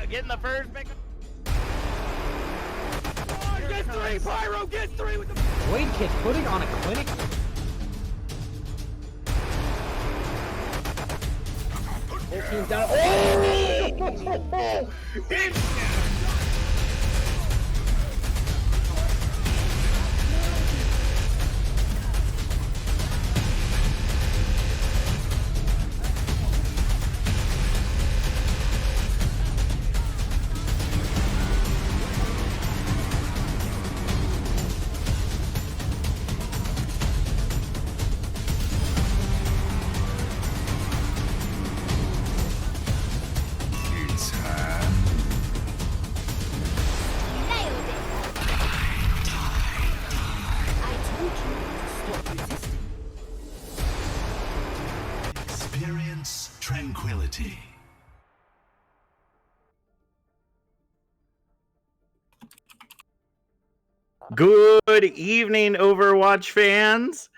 getting the first pick. Get three, Pyro, get three with the Blade Kid putting on a clinic. 14 down. Oh! Experience tranquility. Good evening, Overwatch fans.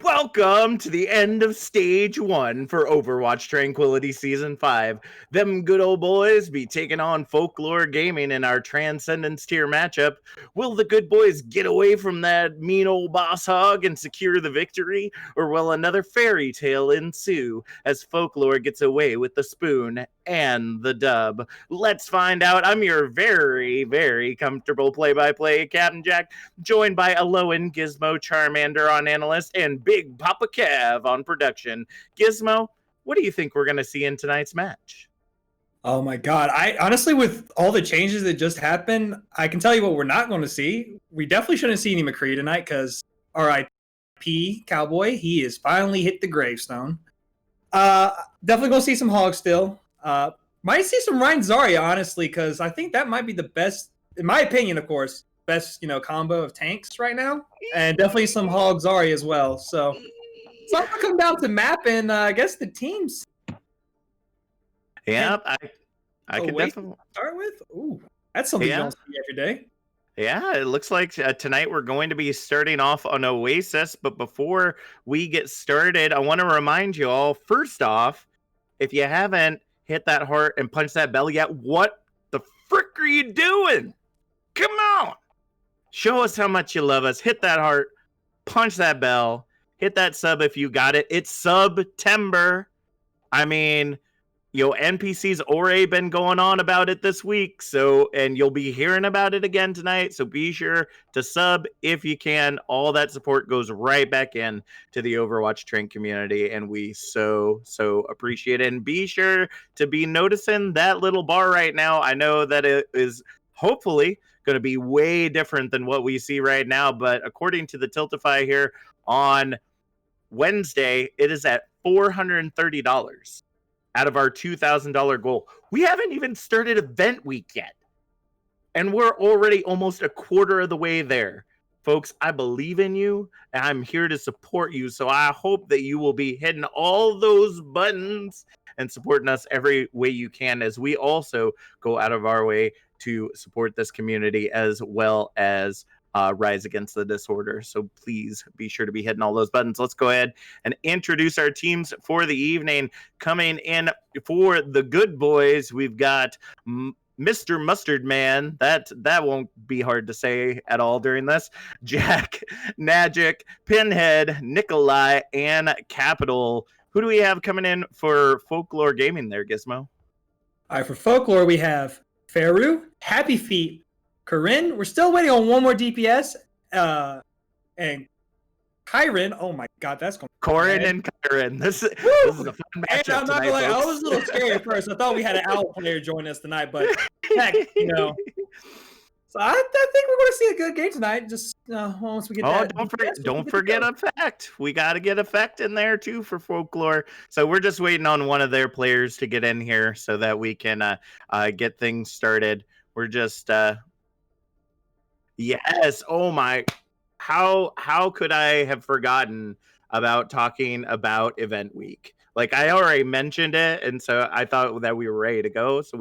Welcome to the end of Stage 1 for Overwatch Tranquility Season 5. Them good old boys be taking on Folklore Gaming in our Transcendence tier matchup. Will the good boys get away from that mean old boss hog and secure the victory? Or will another fairy tale ensue as Folklore gets away with the spoon and the dub? Let's find out. I'm your very, very comfortable play-by-play Captain Jack, joined by Alolan, Gizmo, Charmander on analyst, and Big Papa Cav on production. Gizmo, what do you think we're going to see in tonight's match? Oh my god. I honestly, with all the changes that just happened, I can tell you what we're not going to see. We definitely shouldn't see any McCree tonight because R.I.P. Cowboy, he has finally hit the gravestone. Definitely going to see some Hogs still. Might see some Ryan Zarya, honestly, because I think that might be the best, in my opinion, of course, best, combo of tanks right now. And definitely some Hog Zarya as well. So it's all going to come down to map and I guess the teams. Yeah, I can definitely start with. Ooh, that's something you don't see every day. Yeah, it looks like tonight we're going to be starting off on Oasis. But before we get started, I want to remind you all, first off, if you haven't hit that heart and punch that bell yet, what the frick are you doing? Come on. Show us how much you love us. Hit that heart, punch that bell, hit that sub if you got it. It's September. I mean, NPC's already been going on about it this week, and you'll be hearing about it again tonight, so be sure to sub if you can. All that support goes right back in to the Overwatch Train community, and we so appreciate it. And be sure to be noticing that little bar right now. I know that it is hopefully going to be way different than what we see right now, but according to the Tiltify here on Wednesday, it is at $430 out of our $2,000 goal. We haven't even started event week yet, and we're already almost a quarter of the way there. Folks, I believe in you, and I'm here to support you, so I hope that you will be hitting all those buttons and supporting us every way you can, as we also go out of our way to support this community as well as Rise Against the Disorder. So please be sure to be hitting all those buttons. Let's go ahead and introduce our teams for the evening. Coming in for the good boys, we've got Mr. Mustard Man. That won't be hard to say at all during this. Jack, Magic, Pinhead, Nikolai, and Capital. Who do we have coming in for Folklore Gaming there, Gizmo? All right, for Folklore, we have Faru, Happy Feet, Corinne. We're still waiting on one more DPS. And Kyron. Oh my god, that's going. Corin and Kyron. This is a fun matchup. I'm not gonna lie, I was a little scared at first. I thought we had an owl player join us tonight, but heck, So I think we're going to see a good game tonight. Just once we get that. Don't forget Effect. We got to get Effect in there too for Folklore. So we're just waiting on one of their players to get in here so that we can get things started. We're just yes. Oh my! How could I have forgotten about talking about Event Week? Like, I already mentioned it, and so I thought that we were ready to go. So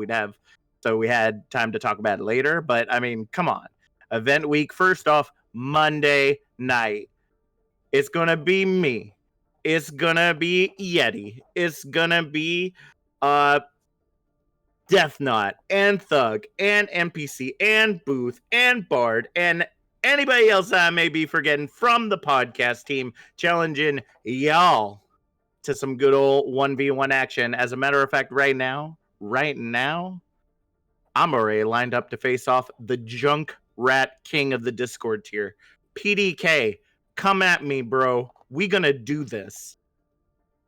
we had time to talk about it later. But I mean, come on. Event Week, first off, Monday night. It's going to be me. It's going to be Yeti. It's going to be Death Knot and Thug and NPC and Booth and Bard and anybody else that I may be forgetting from the podcast team challenging y'all to some good old 1v1 action. As a matter of fact, right now, I'm already lined up to face off the Junk Rat King of the Discord tier. PDK, come at me, bro. We gonna do this.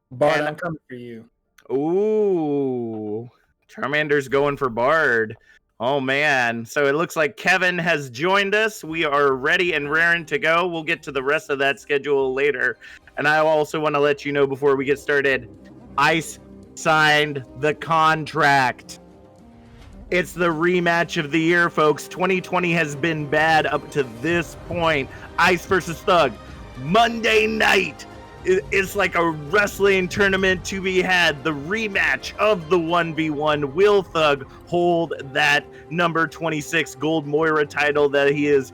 Bard, And- I'm coming for you. Ooh, Charmander's going for Bard. Oh man, so it looks like Kevin has joined us. We are ready and raring to go. We'll get to the rest of that schedule later. And I also want to let you know before we get started, Ice signed the contract. It's the rematch of the year, folks. 2020 has been bad up to this point. Ice versus Thug, Monday night. It's like a wrestling tournament to be had. The rematch of the 1v1. Will Thug hold that number 26 Gold Moira title that he is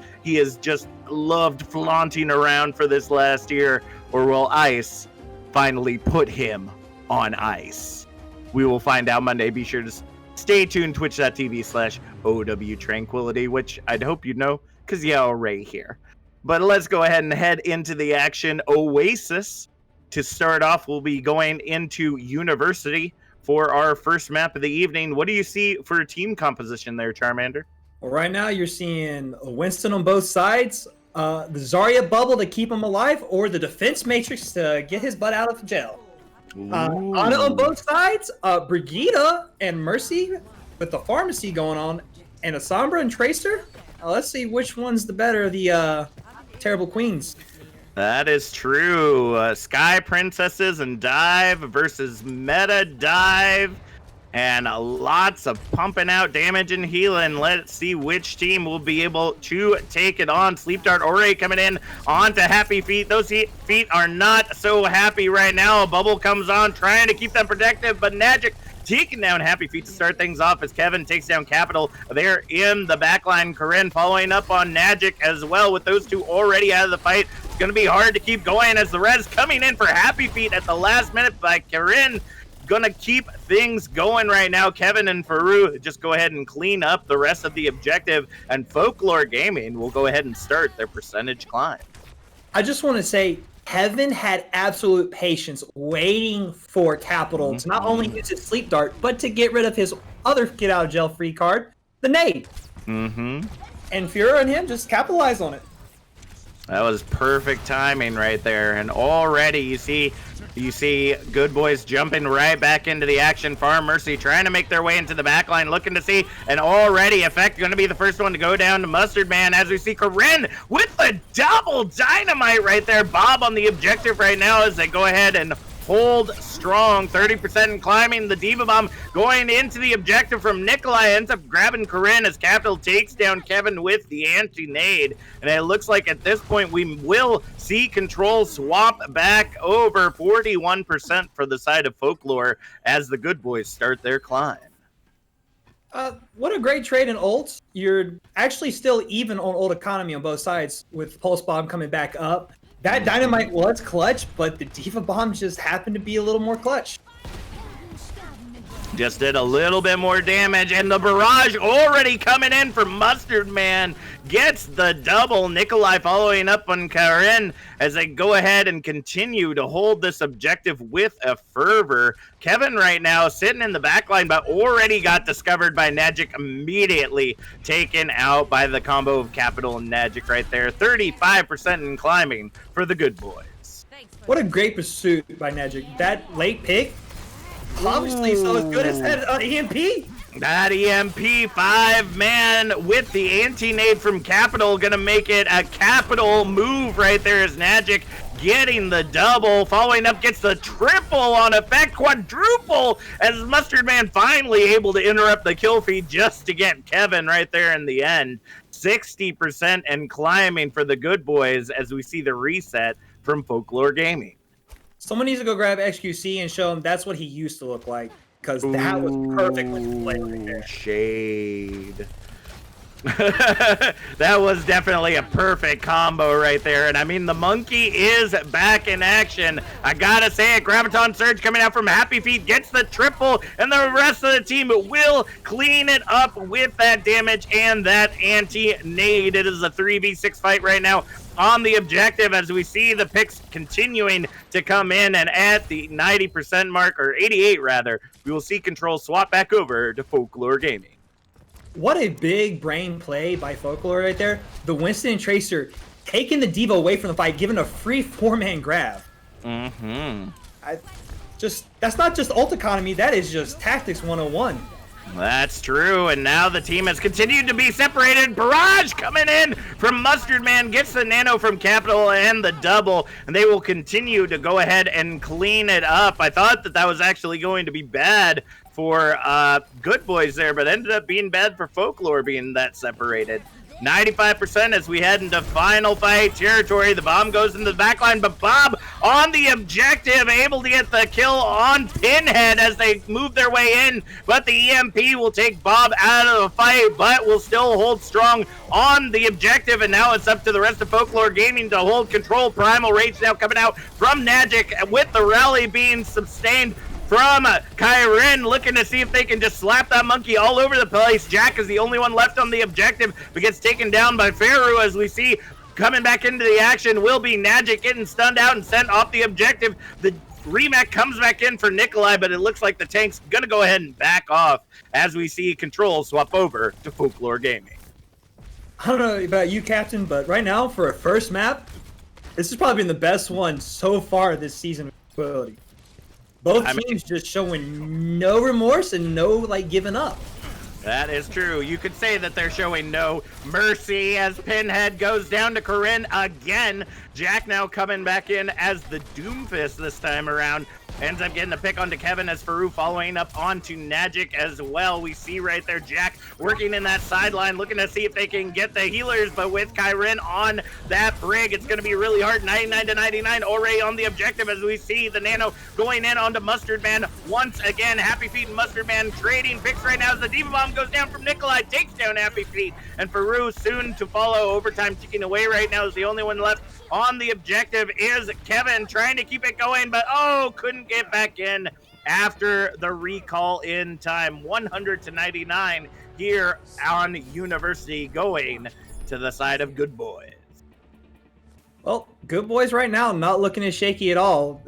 just loved flaunting around for this last year? Or will Ice finally put him on ice? We will find out Monday. Be sure to stay tuned, twitch.tv/OW Tranquility, which I'd hope you know, because y'all right here. But let's go ahead and head into the action. Oasis. To start off, we'll be going into University for our first map of the evening. What do you see for team composition there, Charmander? Well, right now you're seeing Winston on both sides, the Zarya bubble to keep him alive, or the defense matrix to get his butt out of jail. Ana on both sides, Brigida and Mercy with the pharmacy going on, and a Sombra and Tracer. Let's see which one's the better of the terrible queens. That is true. Sky Princesses and Dive versus Meta Dive. And lots of pumping out damage and healing. Let's see which team will be able to take it on. Sleep Dart already coming in onto Happy Feet. Those feet are not so happy right now. A bubble comes on, trying to keep them protected, but Magic taking down Happy Feet to start things off as Kevin takes down Capital. They're in the backline. Corinne following up on Magic as well with those two already out of the fight. It's going to be hard to keep going as the res coming in for Happy Feet at the last minute by Corinne. Gonna keep things going right now. Kevin and Faru just go ahead and clean up the rest of the objective, and Folklore Gaming will go ahead and start their percentage climb. I just want to say, Kevin had absolute patience waiting for Capital to not only use his Sleep Dart, but to get rid of his other get out of jail free card, the Nade. And Fura and him just capitalize on it. That was perfect timing right there, and already you see Good Boys jumping right back into the action. Farm Mercy trying to make their way into the backline, looking to see, and already Effect going to be the first one to go down to Mustard Man as we see Corinne with the double dynamite right there. Bob on the objective right now as they go ahead and hold strong. 30% and climbing. The Diva Bomb going into the objective from Nikolai ends up grabbing Corinne as Capital takes down Kevin with the anti-nade. And it looks like at this point we will see control swap back over 41% for the side of Folklore as the Good Boys start their climb. What a great trade in ults. You're actually still even on ult economy on both sides with Pulse Bomb coming back up. That dynamite was clutch, but the Diva Bomb just happened to be a little more clutch. Just did a little bit more damage, and the barrage already coming in for Mustard Man. Gets the double. Nikolai following up on Karen as they go ahead and continue to hold this objective with a fervor. Kevin right now sitting in the backline, but already got discovered by Nagic, immediately taken out by the combo of Capital and Nagic right there. 35% in climbing for the Good Boys. What a great pursuit by Nagic. That late pick, obviously so as good as that EMP. That EMP 5-man with the anti-nade from Capital gonna make it a Capital move right there as Nagic getting the double. Following up gets the triple on Effect, quadruple as Mustard Man finally able to interrupt the kill feed just to get Kevin right there in the end. 60% and climbing for the Good Boys as we see the reset from Folklore Gaming. Someone needs to go grab XQC and show him that's what he used to look like, because that was perfect with play right there. Shade. That was definitely a perfect combo right there. And I mean, the monkey is back in action. I gotta say it, Graviton Surge coming out from Happy Feet gets the triple, and the rest of the team will clean it up with that damage and that anti-nade. It is a 3v6 fight right now on the objective as we see the picks continuing to come in, and at the 90% mark, or 88 rather, we will see Control swap back over to Folklore Gaming. What a big brain play by Folklore right there. The Winston and Tracer taking the Diva away from the fight, giving a free 4-man grab. That's not just ult economy, that is just tactics 101. That's true, and now the team has continued to be separated. Barrage coming in from Mustard Man, gets the nano from Capital and the double, and they will continue to go ahead and clean it up. I thought that was actually going to be bad for Good Boys there, but ended up being bad for Folklore being that separated. 95% as we head into final fight territory. The bomb goes into the backline, but Bob on the objective, able to get the kill on Pinhead as they move their way in, but the EMP will take Bob out of the fight, but will still hold strong on the objective, and now it's up to the rest of Folklore Gaming to hold control. Primal Rage now coming out from Nagic with the rally being sustained from Kyrin, looking to see if they can just slap that monkey all over the place. Jack is the only one left on the objective, but gets taken down by Faru as we see coming back into the action will be Nagic getting stunned out and sent off the objective. The Remake comes back in for Nikolai, but it looks like the tank's gonna go ahead and back off as we see Control swap over to Folklore Gaming. I don't know about you, Captain, but right now for a first map, this has probably been the best one so far this season of Ability. Both teams just showing no remorse and no, like, giving up. That is true. You could say that they're showing no mercy as Pinhead goes down to Corinne again. Jack now coming back in as the Doomfist this time around. Ends up getting a pick onto Kevin as Faru following up onto Nagic as well. We see right there Jack working in that sideline, looking to see if they can get the healers, but with Kyrin on that brig, it's going to be really hard. 99 to 99 already on the objective as we see the nano going in onto Mustard Man once again. Happy Feet and Mustard Man trading picks right now as the Diva Bomb goes down from Nikolai, takes down Happy Feet, and Faru soon to follow. Overtime ticking away right now is the only one left on the objective is Kevin, trying to keep it going, but couldn't get back in after the recall in time. 100 to 99 here on University, going to the side of Good Boys. Well, Good Boys right now not looking as shaky at all.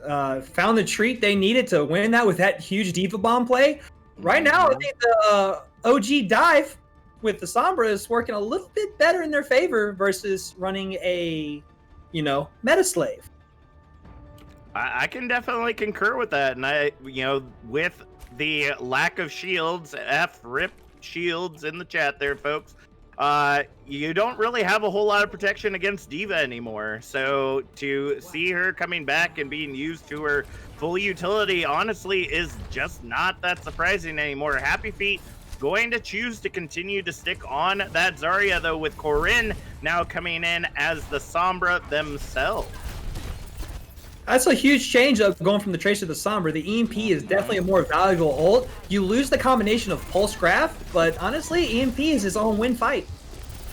Found the treat they needed to win that with that huge Diva Bomb play. Right now, I think the OG dive with the Sombra is working a little bit better in their favor versus running a, meta slave. I can definitely concur with that, and with the lack of shields, rip shields in the chat there, folks. You don't really have a whole lot of protection against Diva anymore. So to see her coming back and being used to her full utility, honestly, is just not that surprising anymore. Happy Feet going to choose to continue to stick on that Zarya, though, with Corinne now coming in as the Sombra themselves. That's a huge change of going from the Tracer to the Sombra. The EMP is definitely a more valuable ult. You lose the combination of Pulse Graph, but honestly, EMP is his own win fight.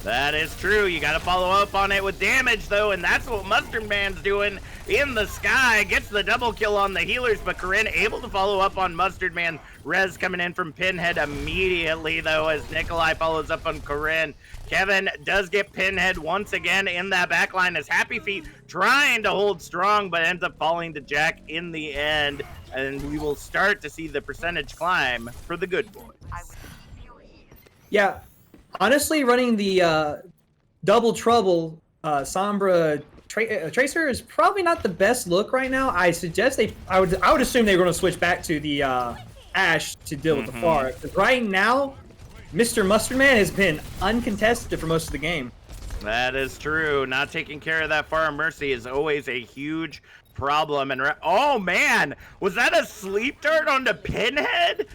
That is true. You got to follow up on it with damage, though, and that's what Mustard Man's doing in the sky. Gets the double kill on the healers, but Corinne able to follow up on Mustard Man. Rez coming in from Pinhead immediately, though, as Nikolai follows up on Corinne. Kevin does get Pinhead once again in that backline as Happy Feet trying to hold strong, but ends up falling to Jack in the end. And we will start to see the percentage climb for the Good Boys. Yeah. Honestly, running the double trouble Sombra Tracer is probably not the best look right now. I suggest I would assume they were going to switch back to the Ashe to deal with the Pharah. Because right now, Mr. Mustard Man has been uncontested for most of the game. That is true. Not taking care of that Pharah Mercy is always a huge problem. And oh man, was that a sleep dart onto Pinhead?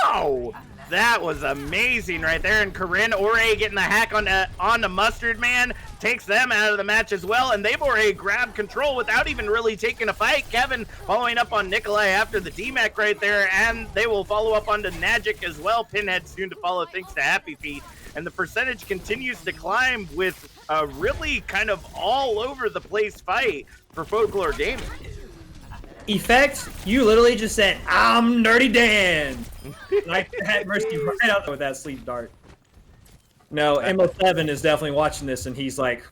Oh, that was amazing right there. And Corinne Ore getting the hack on the Mustard Man takes them out of the match as well. And they've already grabbed control without even really taking a fight. Kevin following up on Nikolai after the DMAC right there. And they will follow up onto Nagic as well. Pinhead soon to follow thanks to Happy Feet. and the percentage continues to climb with a really kind of all over the place fight for Folklore Gaming. Effect, you literally just said, I'm Nerdy Dan. Like that Mercy right out with that sleep dart. No, MO7 is definitely watching this, and he's like,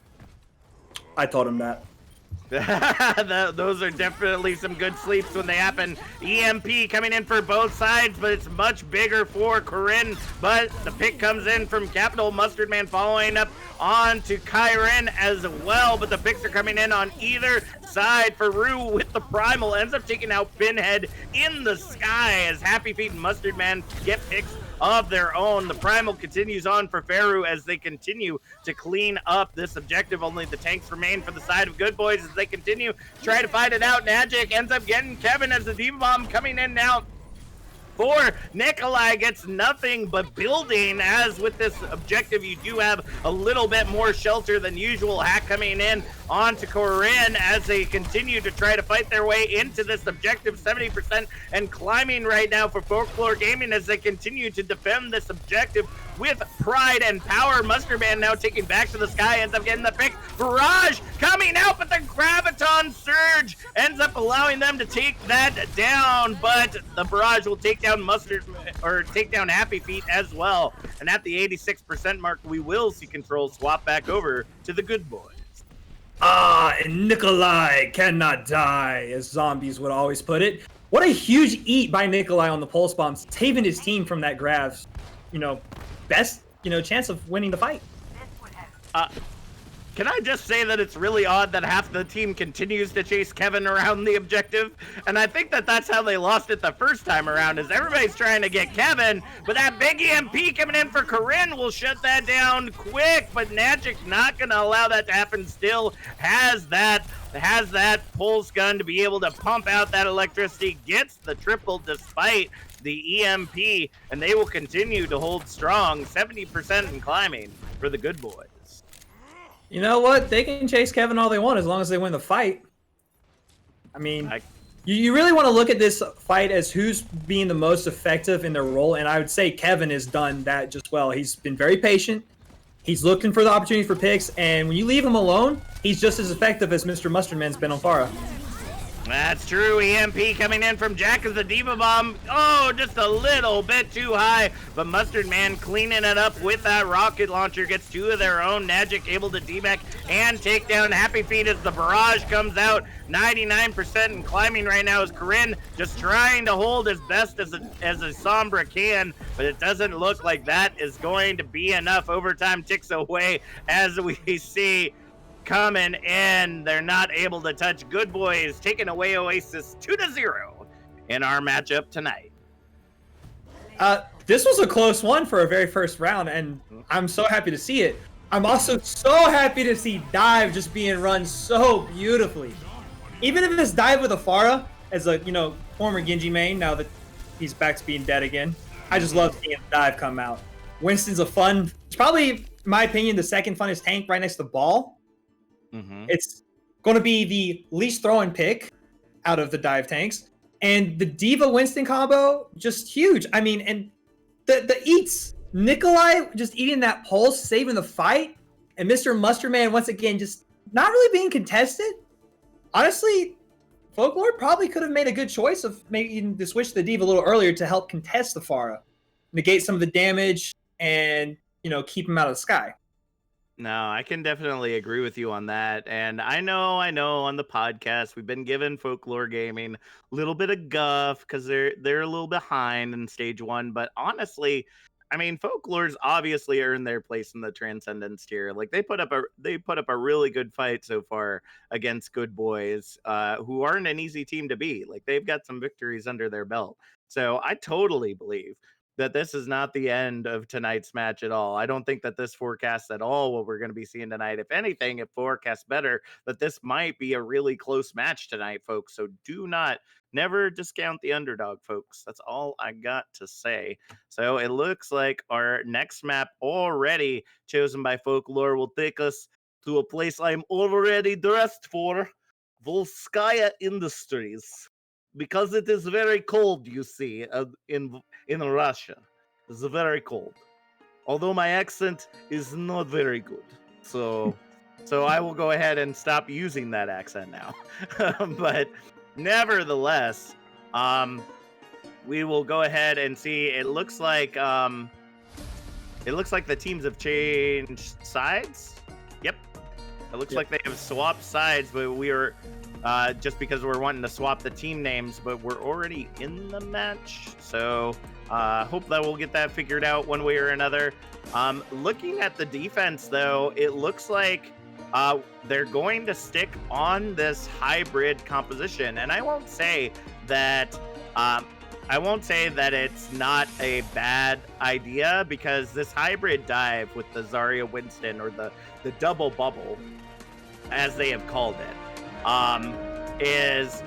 I told him that. Those are definitely some good sleeps when they happen. EMP coming in for both sides, but it's much bigger for Corinne. But the pick comes in from Capital. Mustard Man following up on to Kyren as well. But the picks are coming in on either side. For Rue with the Primal ends up taking out Pinhead in the sky as Happy Feet and Mustard Man get picks of their own. The Primal continues on for Faru as they continue to clean up this objective. Only the tanks remain for the side of Good Boys as they continue to try to fight it out. Magic ends up getting Kevin as the Diva Bomb coming in now. For Nikolai gets nothing but building, as with this objective you do have a little bit more shelter than usual. Hack coming in onto Corinne as they continue to try to fight their way into this objective. 70% and climbing right now for Folklore Gaming as they continue to defend this objective with pride and power. Mustard Man now taking back to the sky, ends up getting the pick. Barrage coming out, but the Graviton Surge ends up allowing them to take that down, but the Barrage will take down Happy Feet as well. And at the 86% mark, we will see control swap back over to the Good Boys. And Nikolai cannot die, as zombies would always put it. What a huge eat by Nikolai on the pulse bomb, saving his team from that Grav's, best, chance of winning the fight. Can I just say that it's really odd that half the team continues to chase Kevin around the objective? And I think that that's how they lost it the first time around, is everybody's trying to get Kevin, but that big EMP coming in for Corinne will shut that down quick, but Magic not going to allow that to happen. Still has that pulse gun to be able to pump out that electricity, gets the triple despite the EMP, and they will continue to hold strong. 70% and climbing for the Good Boys. You know what? They can chase Kevin all they want as long as they win the fight. I mean, you really want to look at this fight as who's being the most effective in their role, and I would say Kevin has done that just well. He's been very patient. He's looking for the opportunity for picks, and when you leave him alone, he's just as effective as Mr. Mustardman's been on Farah. That's true. EMP coming in from Jack as the Diva Bomb. Oh, just a little bit too high. But Mustard Man cleaning it up with that rocket launcher. Gets two of their own. Magic able to deback and take down Happy Feet as the barrage comes out. 99% and climbing right now is Corinne, just trying to hold as best as a Sombra can. But it doesn't look like that is going to be enough. Overtime ticks away as we see coming in. They're not able to touch. Good Boys taking away Oasis 2-0 in our matchup tonight. This was a close one for a very first round, and I'm so happy to see it. I'm also so happy to see Dive just being run so beautifully. Even if it's Dive with a Farah as a former Genji main, now that he's back to being dead again, I just love seeing Dive come out. Winston's a fun, it's probably, in my opinion, the second funnest tank right next to Ball. It's going to be the least throwing pick out of the Dive tanks. And the Diva Winston combo, just huge. I mean, and the eats. Nikolai just eating that pulse, saving the fight. And Mr. Mustardman, once again, just not really being contested. Honestly, Folklore probably could have made a good choice of making the switch to the Diva a little earlier to help contest the Farah. Negate some of the damage and, keep him out of the sky. No, I can definitely agree with you on that. And I know on the podcast we've been giving Folklore Gaming a little bit of guff because they're a little behind in stage one. But honestly, I mean, Folklore's obviously earned their place in the Transcendence tier. Like they put up a really good fight so far against Good Boys, who aren't an easy team to beat. Like they've got some victories under their belt. So I totally believe that this is not the end of tonight's match at all. I don't think that this forecasts at all what we're going to be seeing tonight. If anything, it forecasts better that this might be a really close match tonight, folks. So never discount the underdog, folks. That's all I got to say. So it looks like our next map, already chosen by Folklore, will take us to a place I'm already dressed for, Volskaya Industries. Because it is very cold, you see, in Russia. It's very cold. although my accent is not very good. So I will go ahead and stop using that accent now. But nevertheless, we will go ahead and see. It looks like the teams have changed sides. Yep. It looks like they have swapped sides, but we are just because we're wanting to swap the team names, but we're already in the match. So hope that we'll get that figured out one way or another. Looking at the defense, though, it looks like they're going to stick on this hybrid composition, and I won't say that it's not a bad idea, because this hybrid dive with the Zarya Winston, or the double bubble, as they have called it, is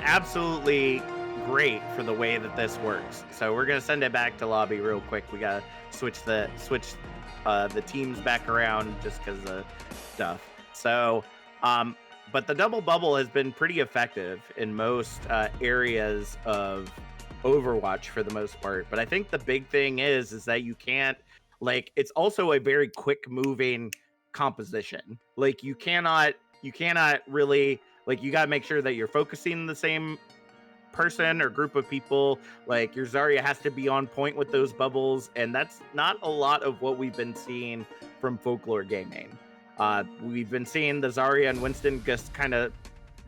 absolutely great for the way that this works. So we're gonna send it back to lobby real quick. We gotta switch the teams back around just because of stuff. So but the double bubble has been pretty effective in most areas of Overwatch for the most part. But I think the big thing is that you can't, like, it's also a very quick moving composition. Like you cannot really, like, you got to make sure that you're focusing the same person or group of people. Like your Zarya has to be on point with those bubbles, and that's not a lot of what we've been seeing from Folklore Gaming. We've been seeing the Zarya and Winston just kind of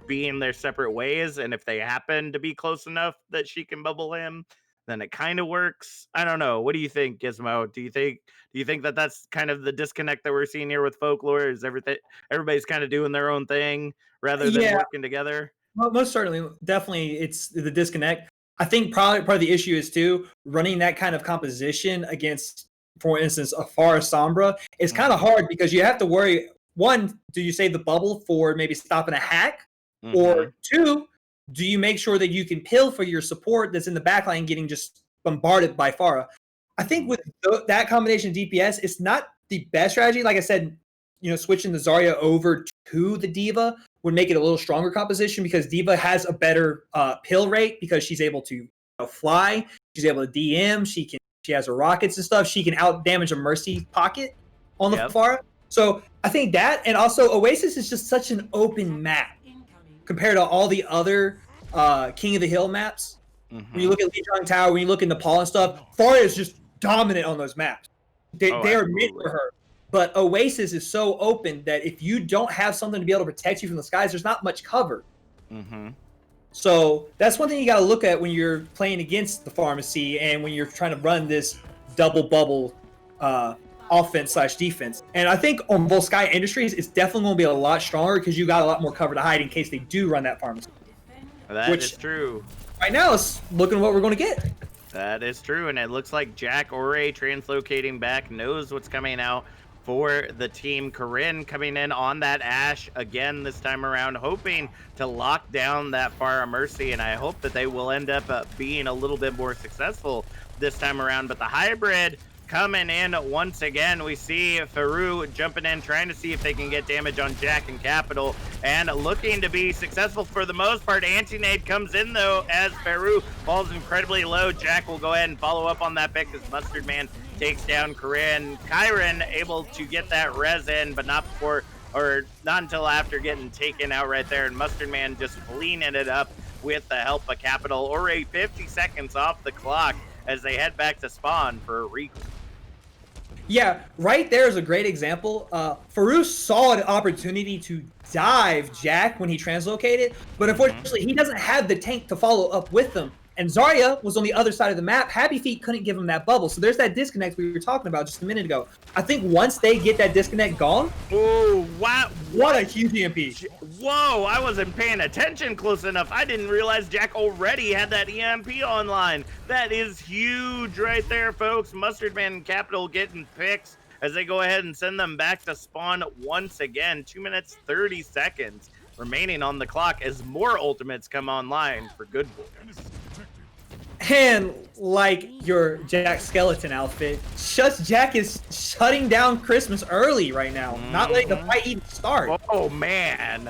be in their separate ways, and if they happen to be close enough that she can bubble him, then it kind of works. I don't know. What do you think, Gizmo? Do you think that that's kind of the disconnect that we're seeing here with Folklore? Is everybody's kind of doing their own thing rather than working together? Well, most certainly, definitely, it's the disconnect. I think probably part of the issue is too running that kind of composition against, for instance, a Pharah Sombra is kind of hard, because you have to worry. One, do you save the bubble for maybe stopping a hack? Mm-hmm. Or two, do you make sure that you can pill for your support that's in the backline getting just bombarded by Pharah? I think with that combination of DPS, it's not the best strategy. Like I said, switching the Zarya over to the D.Va would make it a little stronger composition, because D.Va has a better pill rate, because she's able to fly, she's able to DM, she has her rockets and stuff, she can out damage a Mercy pocket on the Pharah. So I think that, and also Oasis is just such an open map compared to all the other King of the Hill maps. Mm-hmm. When you look at Lijiang Tower, when you look in Nepal and stuff, Pharah is just dominant on those maps. They are mid for her. But Oasis is so open that if you don't have something to be able to protect you from the skies, there's not much cover. Mm-hmm. So that's one thing you got to look at when you're playing against the Pharmacy and when you're trying to run this double bubble offense/defense. And I think on both Sky Industries, it's definitely going to be a lot stronger, because you got a lot more cover to hide in case they do run that Pharmacy. That is true. Right now, it's looking what we're going to get. That is true, and it looks like Jack Ore translocating back knows what's coming out for the team. Corinne coming in on that Ashe again this time around, hoping to lock down that Pharah Mercy, and I hope that they will end up being a little bit more successful this time around. But the hybrid coming in once again. We see Faru jumping in, trying to see if they can get damage on Jack and Capital, and looking to be successful for the most part. Anti-nade comes in, though, as Faru falls incredibly low. Jack will go ahead and follow up on that pick as Mustard Man takes down Corinne. Kyron able to get that res in, but not until after getting taken out right there, and Mustard Man just cleaning it up with the help of Capital. Already 50 seconds off the clock as they head back to spawn for a regroup. Yeah, right there is a great example. Faru saw an opportunity to dive Jack when he translocated, but unfortunately he doesn't have the tank to follow up with them. And Zarya was on the other side of the map. Happy Feet couldn't give him that bubble. So there's that disconnect we were talking about just a minute ago. I think once they get that disconnect gone, oh, wow. What a huge EMP. Whoa, I wasn't paying attention close enough. I didn't realize Jack already had that EMP online. That is huge right there, folks. Mustard Man and Capital getting picks as they go ahead and send them back to spawn once again. 2 minutes, 30 seconds remaining on the clock as more ultimates come online for Good Boys. And like your Jack Skeleton outfit, Jack is shutting down Christmas early right now, not letting the fight even start. Oh, man.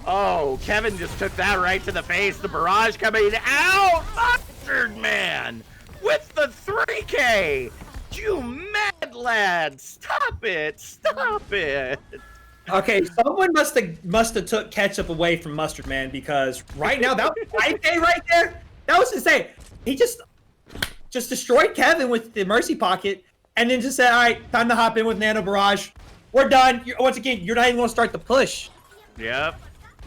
Oh, Kevin just took that right to the face. The barrage coming out. Mustard Man with the 3K. You mad lad! Stop it! Stop it! Okay, someone must have took ketchup away from Mustard Man, because right now that was 5K right there. That was insane. He just destroyed Kevin with the Mercy Pocket, and then just said, "All right, time to hop in with Nano Barrage. We're done." Once again, you're not even going to start the push. Yep.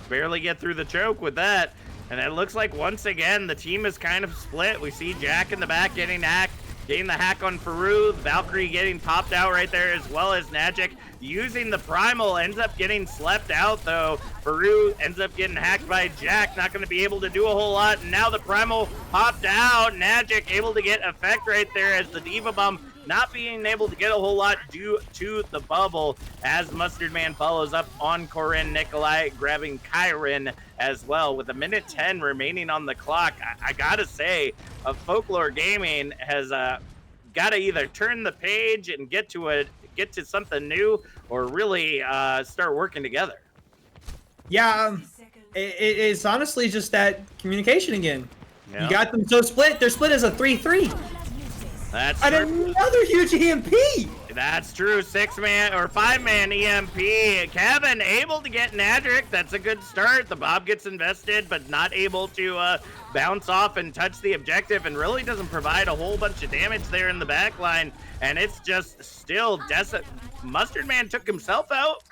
Barely get through the choke with that. And it looks like once again the team is kind of split. We see Jack in the back getting the hack on Faru. Valkyrie getting popped out right there, as well as Najik using the Primal. Ends up getting slept out though. Faru ends up getting hacked by Jack. Not going to be able to do a whole lot. And now the Primal popped out. Najik able to get effect right there as the Diva Bomb not being able to get a whole lot due to the bubble, as Mustard Man follows up on Corinne. Nikolai grabbing Kyron as well with 1:10 remaining on the clock. I gotta say, Folklore Gaming has got to either turn the page and get to something new, or really start working together. Yeah, it's honestly just that communication again. Yep. You got them so split. They're split as a 3-3. That's and true. Another huge EMP. That's true. 6-man or 5-man EMP. Kevin able to get Nadric. That's a good start. The Bob gets invested, but not able to bounce off and touch the objective, and really doesn't provide a whole bunch of damage there in the back line. And it's just still Mustard Man took himself out.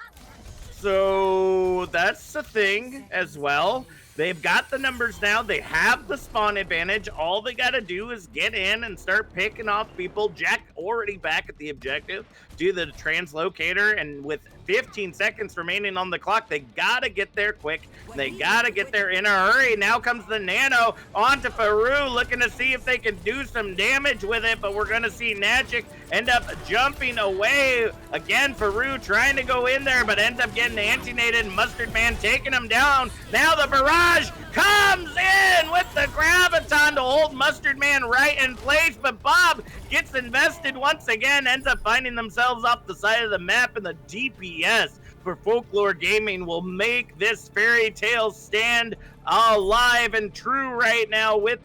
So that's the thing as well. They've got the numbers now. They have the spawn advantage. All they got to do is get in and start picking off people. Jack already back at the objective. Do the translocator, and with 15 seconds remaining on the clock, they got to get there quick. They got to get there in a hurry. Now comes the Nano onto Faru, looking to see if they can do some damage with it, but we're going to see Najik end up jumping away. Again, Faru trying to go in there, but ends up getting anti-nated. Mustard Man taking him down. Now the barrage comes in with the graviton to hold Mustard Man right in place, but Bob gets invested once again, ends up finding themselves off the side of the map, and the DPS for Folklore Gaming will make this fairy tale stand alive and true right now with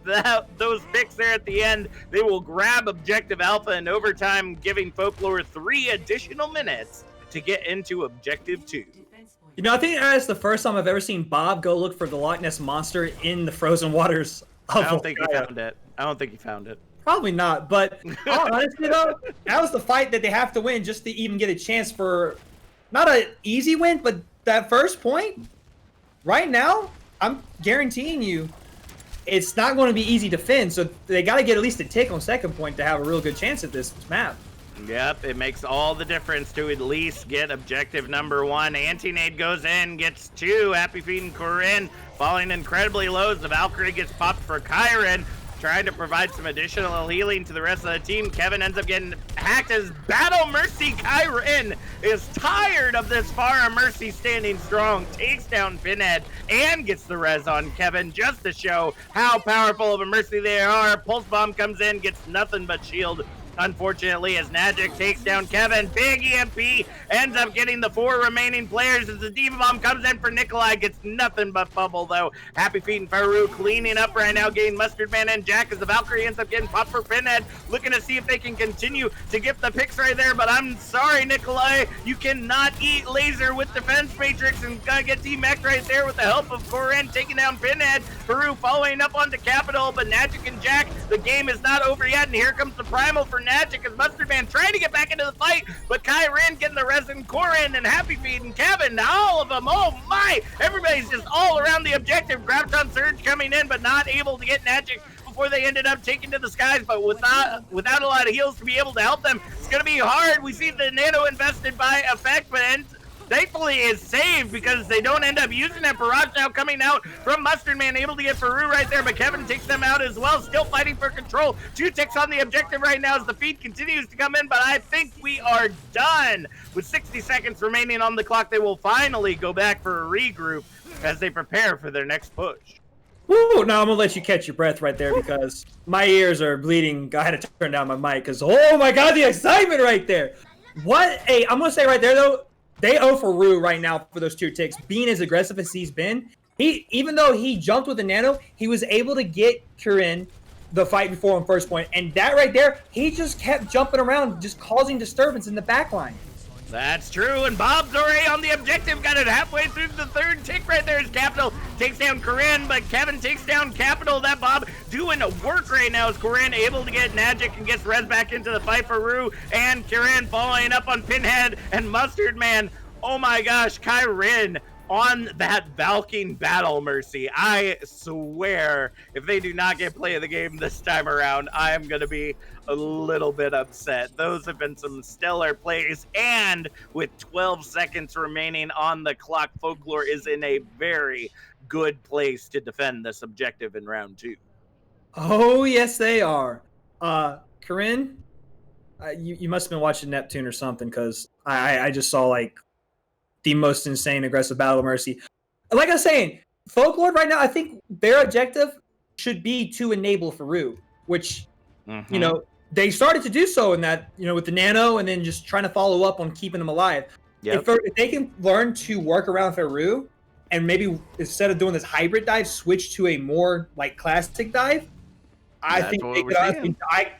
those picks there at the end. They will grab Objective Alpha in overtime, giving Folklore 3 additional minutes to get into Objective 2. You know, I think that's the first time I've ever seen Bob go look for the Loch Ness Monster in the frozen waters of I don't think he found it. I don't think he found it. Probably not, but honestly though, that was the fight that they have to win just to even get a chance for not an easy win, but that first point. Right now, I'm guaranteeing you, it's not going to be easy to defend. So they got to get at least a tick on second point to have a real good chance at this map. Yep, it makes all the difference to at least get objective number 1. Anti-nade goes in, gets 2. Happy Feet and Corinne falling incredibly low as the Valkyrie gets popped for Kyron, trying to provide some additional healing to the rest of the team. Kevin ends up getting hacked as Battle Mercy. Kyron is tired of this Farah Mercy standing strong, takes down Pinhead, and gets the res on Kevin just to show how powerful of a Mercy they are. Pulse Bomb comes in, gets nothing but shield. Unfortunately, as Najik takes down Kevin, big EMP ends up getting the 4 remaining players as the Diva Bomb comes in for Nikolai, gets nothing but bubble though. Happy Feet and Faru cleaning up right now, getting Mustard Man and Jack as the Valkyrie ends up getting popped for Pinhead, looking to see if they can continue to get the picks right there, but I'm sorry, Nikolai, you cannot eat laser with Defense Matrix, and gonna get T-Mech right there with the help of Corinne taking down Pinhead. Faru following up onto Capital, but Najik and Jack, the game is not over yet, and here comes the Primal for Najik as Mustard Man trying to get back into the fight, but Kyron getting the resin, Corin and Happy Feet and Kevin, all of them, oh my, everybody's just all around the objective. Graviton Surge coming in, but not able to get Najik before they ended up taking to the skies, but without a lot of heals to be able to help them, it's going to be hard. We see the Nano invested by Effect, but thankfully is saved because they don't end up using it. Barrage now coming out from Mustard Man, able to get Faru right there, but Kevin takes them out as well, still fighting for control. 2 ticks on the objective right now as the feed continues to come in, but I think we are done. With 60 seconds remaining on the clock, they will finally go back for a regroup as they prepare for their next push. Woo! Now I'm gonna let you catch your breath right there because my ears are bleeding. I had to turn down my mic because, oh my god, the excitement right there. I'm gonna say right there though, they owe for Rue right now for those 2 ticks. Being as aggressive as he's been, even though he jumped with the Nano, he was able to get Kurin the fight before on first point, and that right there, he just kept jumping around, just causing disturbance in the back line. That's true, and Bob's already on the objective, got it halfway through the third tick right there as Capital takes down Corinne, but Kevin takes down Capital. That Bob doing work right now as Corinne able to get Magic and gets Rez back into the fight for Rue, and Corinne following up on Pinhead and Mustard Man. Oh my gosh, Kyrin on that Valkyne battle, Mercy. I swear, if they do not get play of the game this time around, I am going to be a little bit upset. Those have been some stellar plays, and with 12 seconds remaining on the clock, Folklore is in a very good place to defend this objective in round 2. Oh, yes, they are. Corinne, you must have been watching Neptune or something, because I just saw, like, the most insane aggressive battle of Mercy. Like I was saying, Folklore right now, I think their objective should be to enable Faru, which, you know, they started to do so in that, you know, with the Nano and then just trying to follow up on keeping them alive. Yep. If they can learn to work around Faru and maybe instead of doing this hybrid dive, switch to a more like classic dive, I think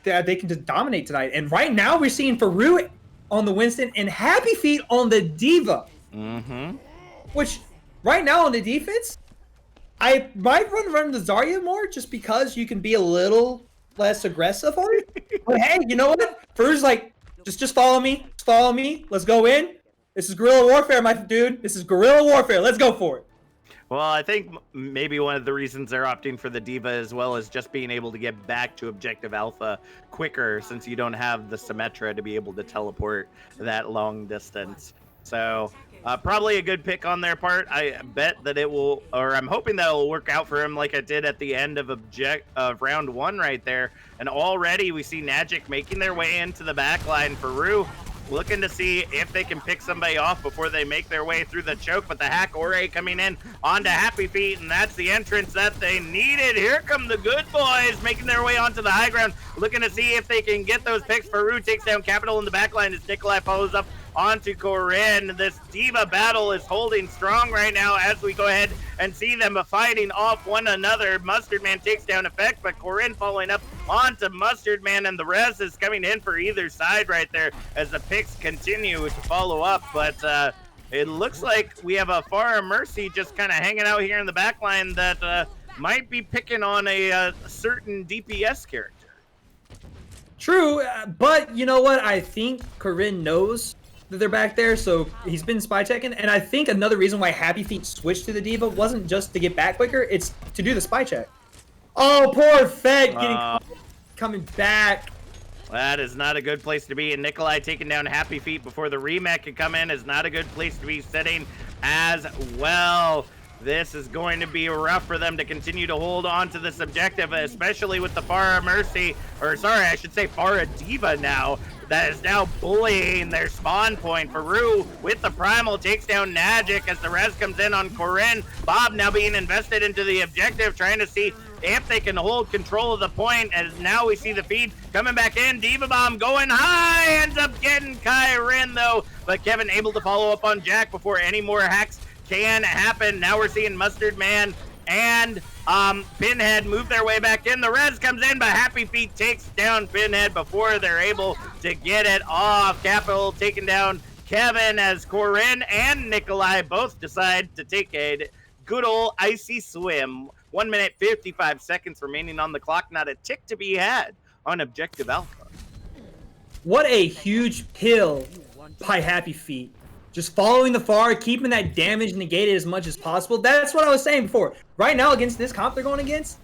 they can just dominate tonight. And right now we're seeing Faru on the Winston and Happy Feet on the Diva. Which right now on the defense, I might run the Zarya more just because you can be a little less aggressive on it. But hey, you know what? Faru's like, just follow me. Just follow me. Let's go in. This is guerrilla warfare, my dude. This is guerrilla warfare. Let's go for it. Well, I think maybe one of the reasons they're opting for the Diva as well is just being able to get back to Objective Alpha quicker since you don't have the Symmetra to be able to teleport that long distance. So probably a good pick on their part. I bet that it will, or I'm hoping that it will work out for him like it did at the end of round 1 right there. And already we see Magic making their way into the back line for Rue, looking to see if they can pick somebody off before they make their way through the choke. But the Hack Ore coming in onto Happy Feet, and that's the entrance that they needed. Here come the good boys making their way onto the high ground, looking to see if they can get those picks. Faru takes down Capital in the back line as Nikolai follows up onto Corinne. This Diva battle is holding strong right now as we go ahead and see them fighting off one another. Mustard Man takes down Effect, but Corinne following up onto Mustard Man, and the rest is coming in for either side right there as the picks continue to follow up. But it looks like we have a Farah Mercy just kind of hanging out here in the back line that might be picking on a certain DPS character. True, but you know what? I think Corinne knows that they're back there, so he's been spy checking, and I think another reason why Happy Feet switched to the Diva wasn't just to get back quicker, it's to do the spy check. Oh, poor Fed coming back. That is not a good place to be, and Nikolai taking down Happy Feet before the remake can come in is not a good place to be sitting as well. This is going to be rough for them to continue to hold on to this objective, especially with the Farah Mercy, or sorry, I should say Farah Diva now, that is now bullying their spawn point. Faru with the Primal takes down Magic as the res comes in on Corinne. Bob now being invested into the objective, trying to see if they can hold control of the point, as now we see the feed coming back in. Diva Bomb going high, ends up getting Kyrin though, but Kevin able to follow up on Jack before any more hacks can happen. Now we're seeing Mustard Man and Pinhead move their way back in. The res comes in, but Happy Feet takes down Pinhead before they're able to get it off. Capital taking down Kevin as Corinne and Nikolai both decide to take a good old icy swim. 1 minute 55 seconds remaining on the clock. Not a tick to be had on Objective Alpha. What a huge pill by Happy Feet. Just following the far, keeping that damage negated as much as possible. That's what I was saying before. Right now, against this comp they're going against,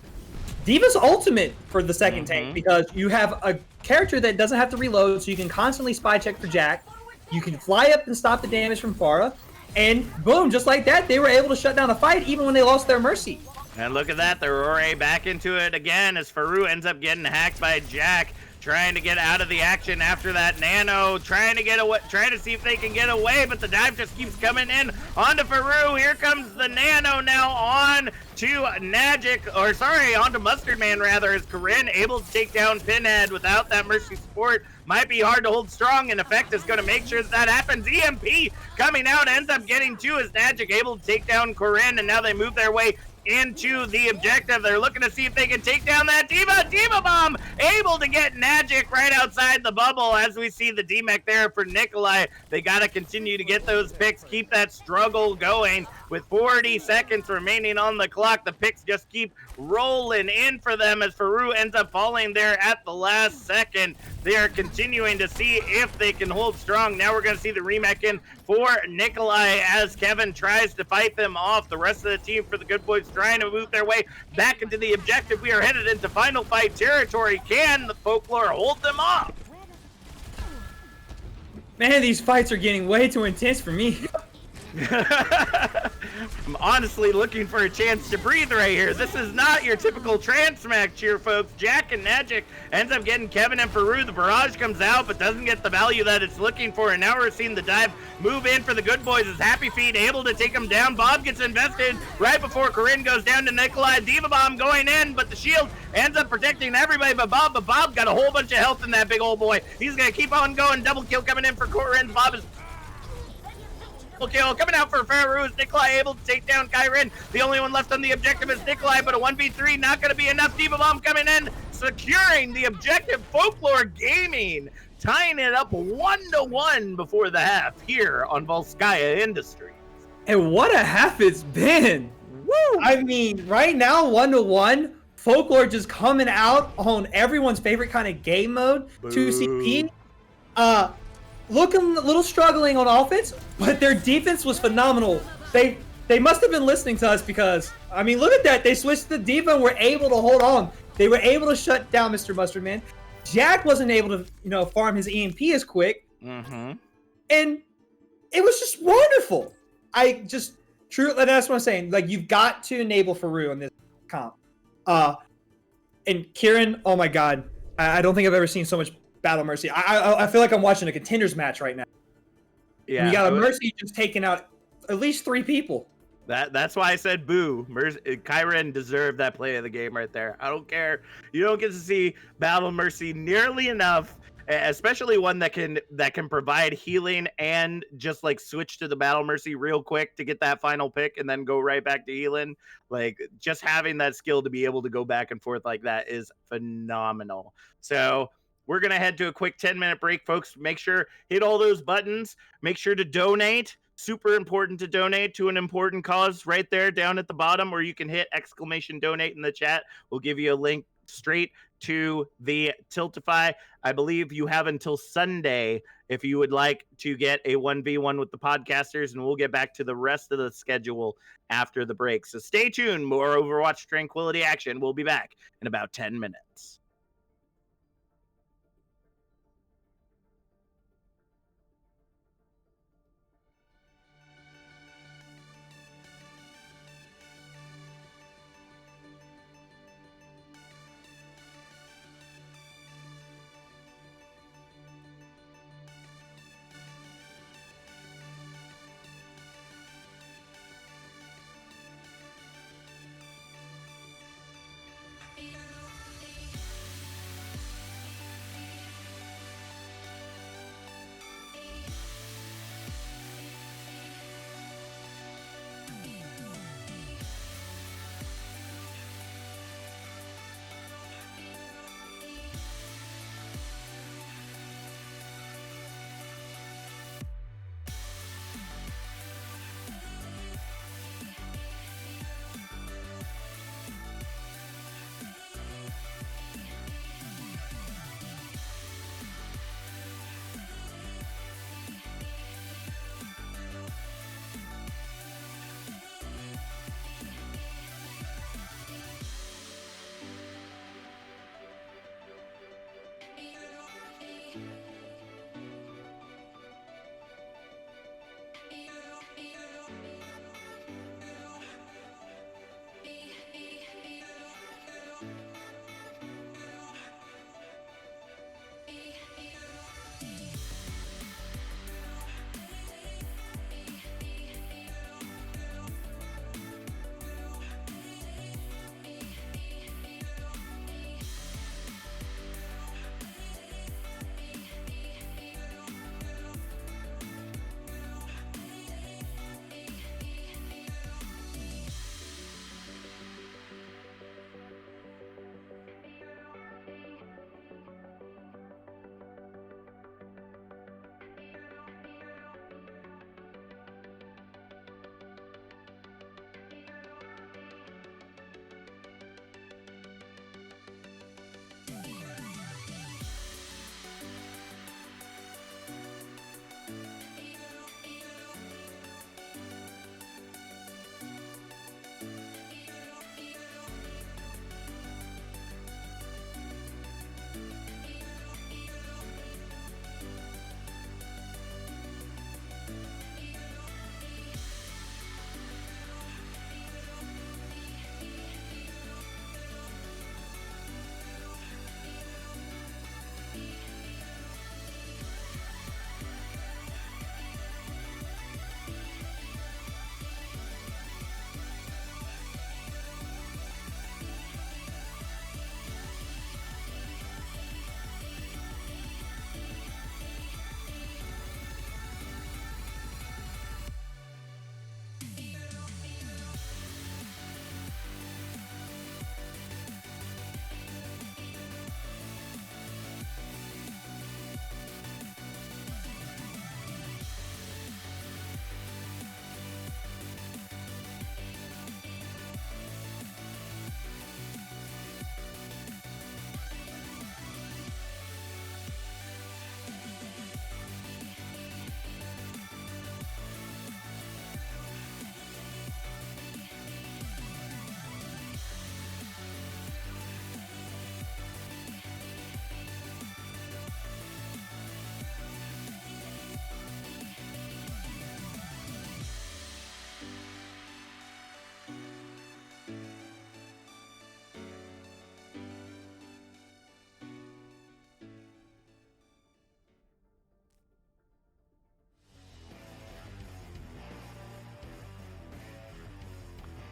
Diva's ultimate for the second tank, because you have a character that doesn't have to reload, so you can constantly spy check for Jack. You can fly up and stop the damage from Farah. And boom, just like that, they were able to shut down the fight even when they lost their Mercy. And look at that, they're already back into it again as Faru ends up getting hacked by Jack. Trying to get out of the action after that Nano, trying to get away, trying to see if they can get away, but the dive just keeps coming in onto Faru. Here comes the Nano now on to Magic, or sorry, onto Mustard Man rather, as Corinne able to take down Pinhead without that Mercy support. might be hard to hold strong, and Effect is going to make sure that happens. EMP coming out, ends up getting 2 as Magic able to take down Corinne, and now they move their way into the objective. They're looking to see if they can take down that Diva. Diva Bomb able to get Magic right outside the bubble as we see the DMAC there for Nikolai. They got to continue to get those picks, keep that struggle going. With 40 seconds remaining on the clock, the picks just keep rolling in for them as Faru ends up falling there at the last second. They are continuing to see if they can hold strong. Now we're going to see the remake in for Nikolai as Kevin tries to fight them off. The rest of the team for the Good Boys trying to move their way back into the objective. We are headed into final fight territory. Can the Folklore hold them off? Man, these fights are getting way too intense for me. I'm honestly looking for a chance to breathe right here. This is not your typical trans match here, folks. Jack and Magic ends up getting Kevin and Faru. The barrage comes out, but doesn't get the value that it's looking for. And now we're seeing the dive move in for the Good Boys as Happy Feet able to take him down. Bob gets invested right before Corinne goes down to Nikolai. Diva Bomb going in, but the shield ends up protecting everybody but Bob. But Bob got a whole bunch of health in that big old boy. He's going to keep on going. Double kill coming in for Corinne. Bob is kill coming out for Faru. Is Nikolai able to take down Kyrin? The only one left on the objective is Nikolai, but a 1v3 not going to be enough. Diva Bomb coming in, securing the objective. Folklore Gaming tying it up 1-1 before the half here on Volskaya Industries. And what a half it's been! Woo! I mean, right now, 1-1. Folklore just coming out on everyone's favorite kind of game mode. Boo. 2CP. Looking a little struggling on offense, but their defense was phenomenal. They must have been listening to us because, I mean, look at that. They switched to the Diva and were able to hold on. They were able to shut down Mr. Mustard Man. Jack wasn't able to, farm his EMP as quick. Mm-hmm. And it was just wonderful. That's what I'm saying. Like, you've got to enable Faru in this comp. And Kieran, oh my God. I don't think I've ever seen so much Battle Mercy. I feel like I'm watching a contenders match right now. Yeah, and you got a Mercy just taking out at least 3 people. That's why I said boo. Kyren deserved that play of the game right there. I don't care. You don't get to see Battle Mercy nearly enough, especially one that can provide healing and just like switch to the Battle Mercy real quick to get that final pick and then go right back to healing. Like, just having that skill to be able to go back and forth like that is phenomenal. So we're going to head to a quick 10-minute break, folks. Make sure, hit all those buttons. Make sure to donate. Super important to donate to an important cause right there down at the bottom, or you can hit !donate in the chat. We'll give you a link straight to the Tiltify. I believe you have until Sunday if you would like to get a 1v1 with the podcasters, and we'll get back to the rest of the schedule after the break. So stay tuned. More Overwatch Tranquility action. We'll be back in about 10 minutes.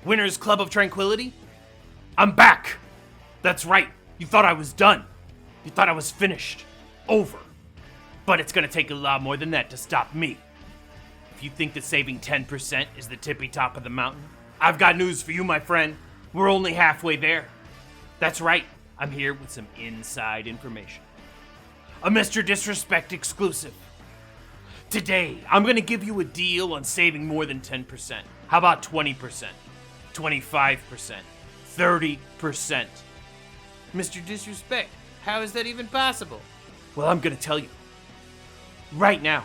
Winners Club of Tranquility? I'm back! That's right, you thought I was done. You thought I was finished. Over. But it's gonna take a lot more than that to stop me. If you think that saving 10% is the tippy top of the mountain, I've got news for you, my friend. We're only halfway there. That's right, I'm here with some inside information. A Mr. Disrespect exclusive. Today, I'm gonna give you a deal on saving more than 10%. How about 20%? 25%? 30%? Mr. Disrespect, how is that even possible? Well, I'm gonna tell you. Right now,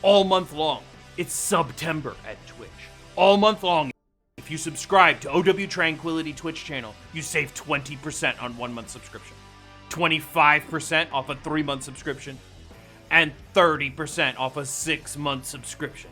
all month long, it's September at Twitch. All month long, if you subscribe to OW Tranquility Twitch channel, you save 20% on 1 month subscription, 25% off a 3-month subscription, and 30% off a 6-month subscription.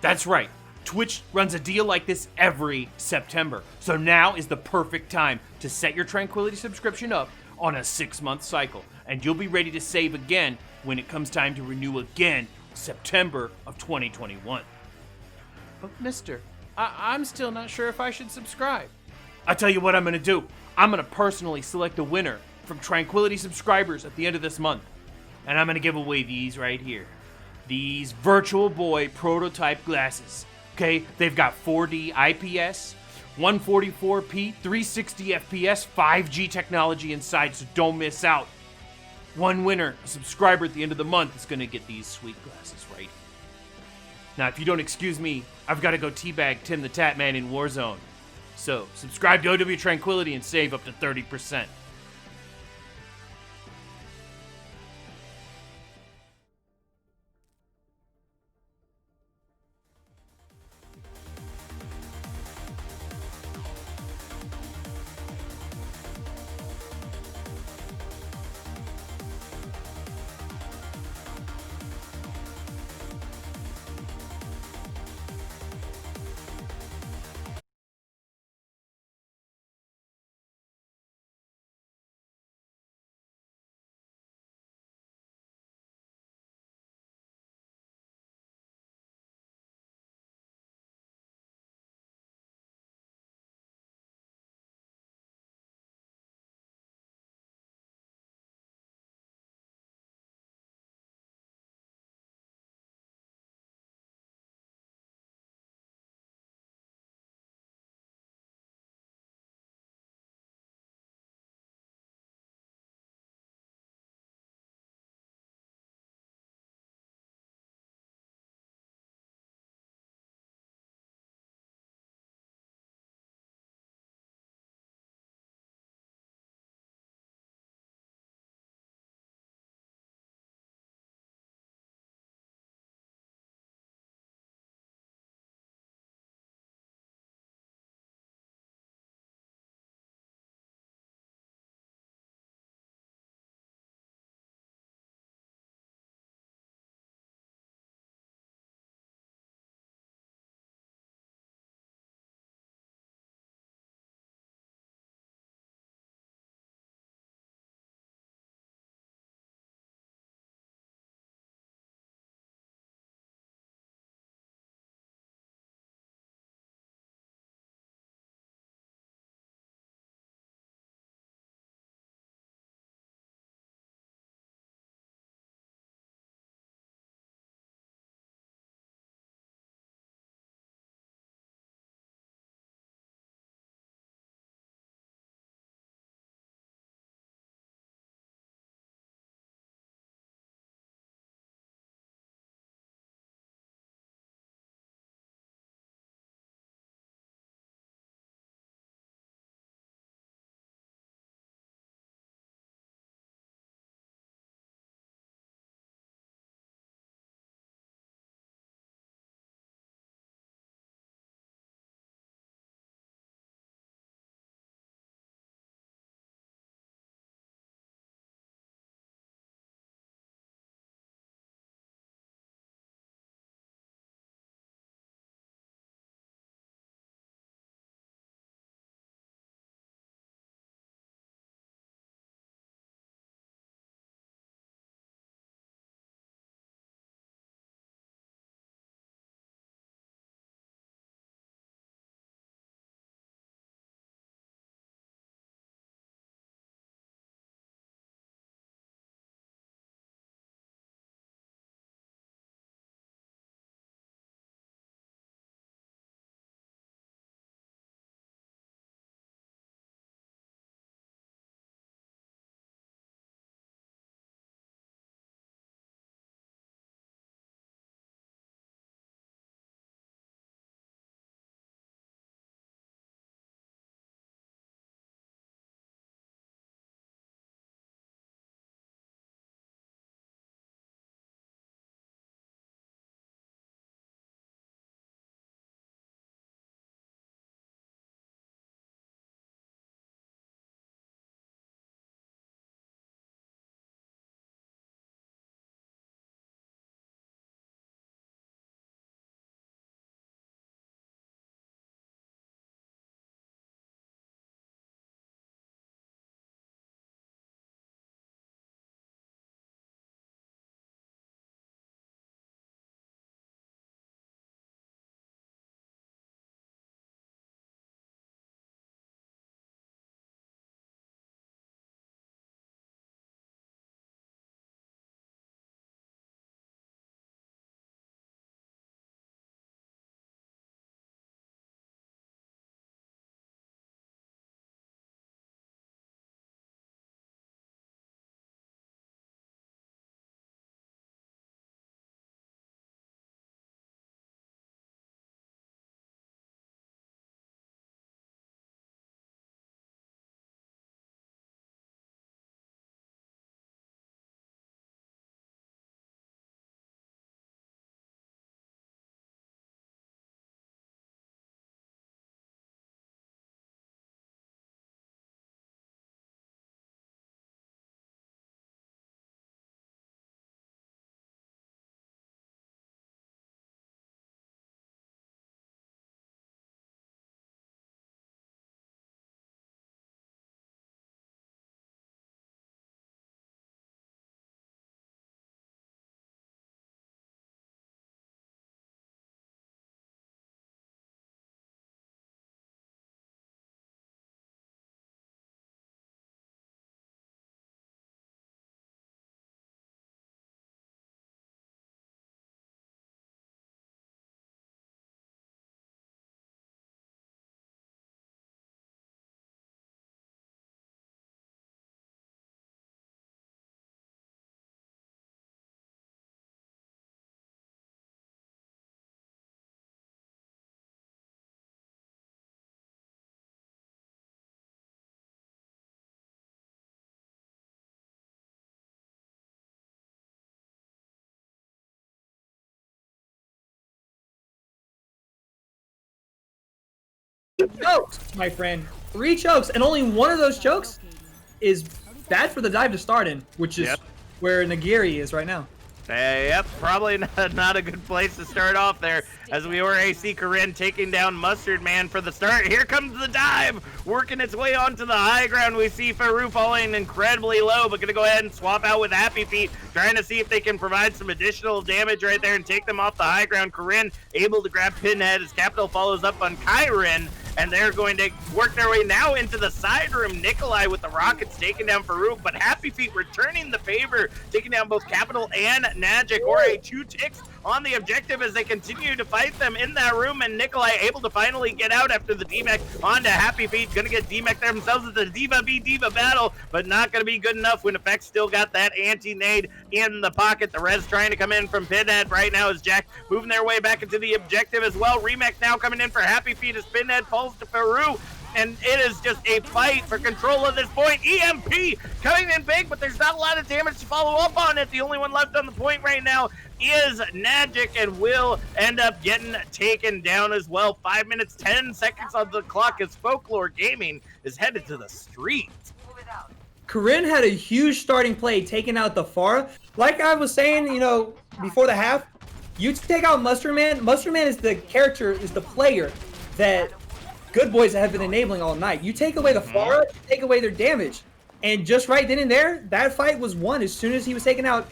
That's right, Twitch runs a deal like this every September. So now is the perfect time to set your Tranquility subscription up on a 6-month cycle, and you'll be ready to save again when it comes time to renew again, September of 2021. But mister, I'm still not sure if I should subscribe. I'll tell you what I'm gonna do. I'm gonna personally select a winner from Tranquility subscribers at the end of this month. And I'm gonna give away these right here. These Virtual Boy prototype glasses. Okay, they've got 4D IPS, 144p, 360 FPS, 5G technology inside, so don't miss out. One winner, a subscriber at the end of the month, is gonna get these sweet glasses right here. Now, if you don't excuse me, I've gotta go teabag Tim the Tatman in Warzone. So, subscribe to OW Tranquility and save up to 30%. chokes, my friend. 3 chokes, and only one of those chokes is bad for the dive to start in, which is where Nagiri is right now. Yep, probably not a good place to start off there, as we already see Corinne taking down Mustard Man for the start. Here comes the dive, working its way onto the high ground. We see Faru falling incredibly low, but gonna go ahead and swap out with Happy Feet, trying to see if they can provide some additional damage right there and take them off the high ground. Corinne able to grab Pinhead as Capital follows up on Kyron, and they're going to work their way now into the side room. Nikolai with the rockets taking down Farouk, but Happy Feet returning the favor, taking down both Capital and Magic. Already 2 ticks on the objective as they continue to fight them in that room, and Nikolai able to finally get out after the D-Mech onto Happy Feet. Gonna get D-Mech there themselves at the Diva v Diva battle, but not gonna be good enough when Effect still got that anti-nade in the pocket. The res trying to come in from Pinhead right now as Jack moving their way back into the objective as well. Remech now coming in for Happy Feet as Pinhead falls to Faru, and it is just a fight for control at this point. EMP coming in big, but there's not a lot of damage to follow up on it. The only one left on the point right now is Nagic, and will end up getting taken down as well. 5 minutes, 10 seconds on the clock as Folklore Gaming is headed to the streets. Corinne had a huge starting play taking out the Pharah. Like I was saying, you know, before the half, you take out Mustard Man. Mustard Man is the character, is the player that Good Boys have been enabling all night. You take away the Pharah, you take away their damage. And just right then and there, that fight was won as soon as he was taken out,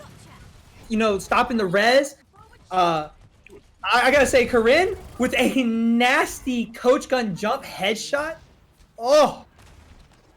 you know, stopping the res. I gotta say, Corinne with a nasty coach gun jump headshot. Oh,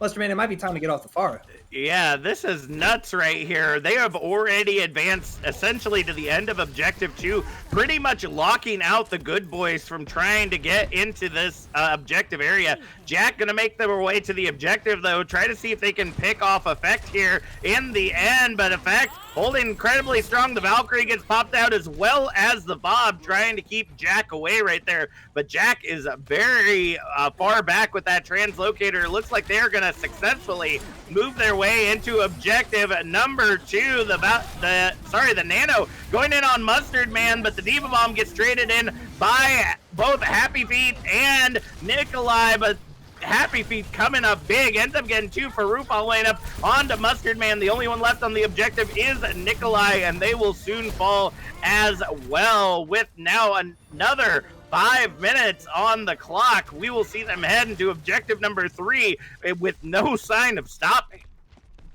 Mustard Man, it might be time to get off the Pharah. Yeah, this is nuts right here. They have already advanced essentially to the end of Objective 2, pretty much locking out the Good Boys from trying to get into this objective area. Jack gonna make their way to the objective though, try to see if they can pick off Effect here in the end, but Effect holding incredibly strong. The Valkyrie gets popped out as well as the Bob, trying to keep Jack away right there, but Jack is very far back with that translocator. It looks like they're gonna successfully move their way into objective number 2. The Nano going in on Mustard Man, but the Diva Bomb gets traded in by both Happy Feet and Nikolai, but Happy Feet coming up big, ends up getting 2 for Roof all laying up onto Mustard Man. The only one left on the objective is Nikolai, and they will soon fall as well. With now another 5 minutes on the clock, we will see them head into objective number 3 with no sign of stopping.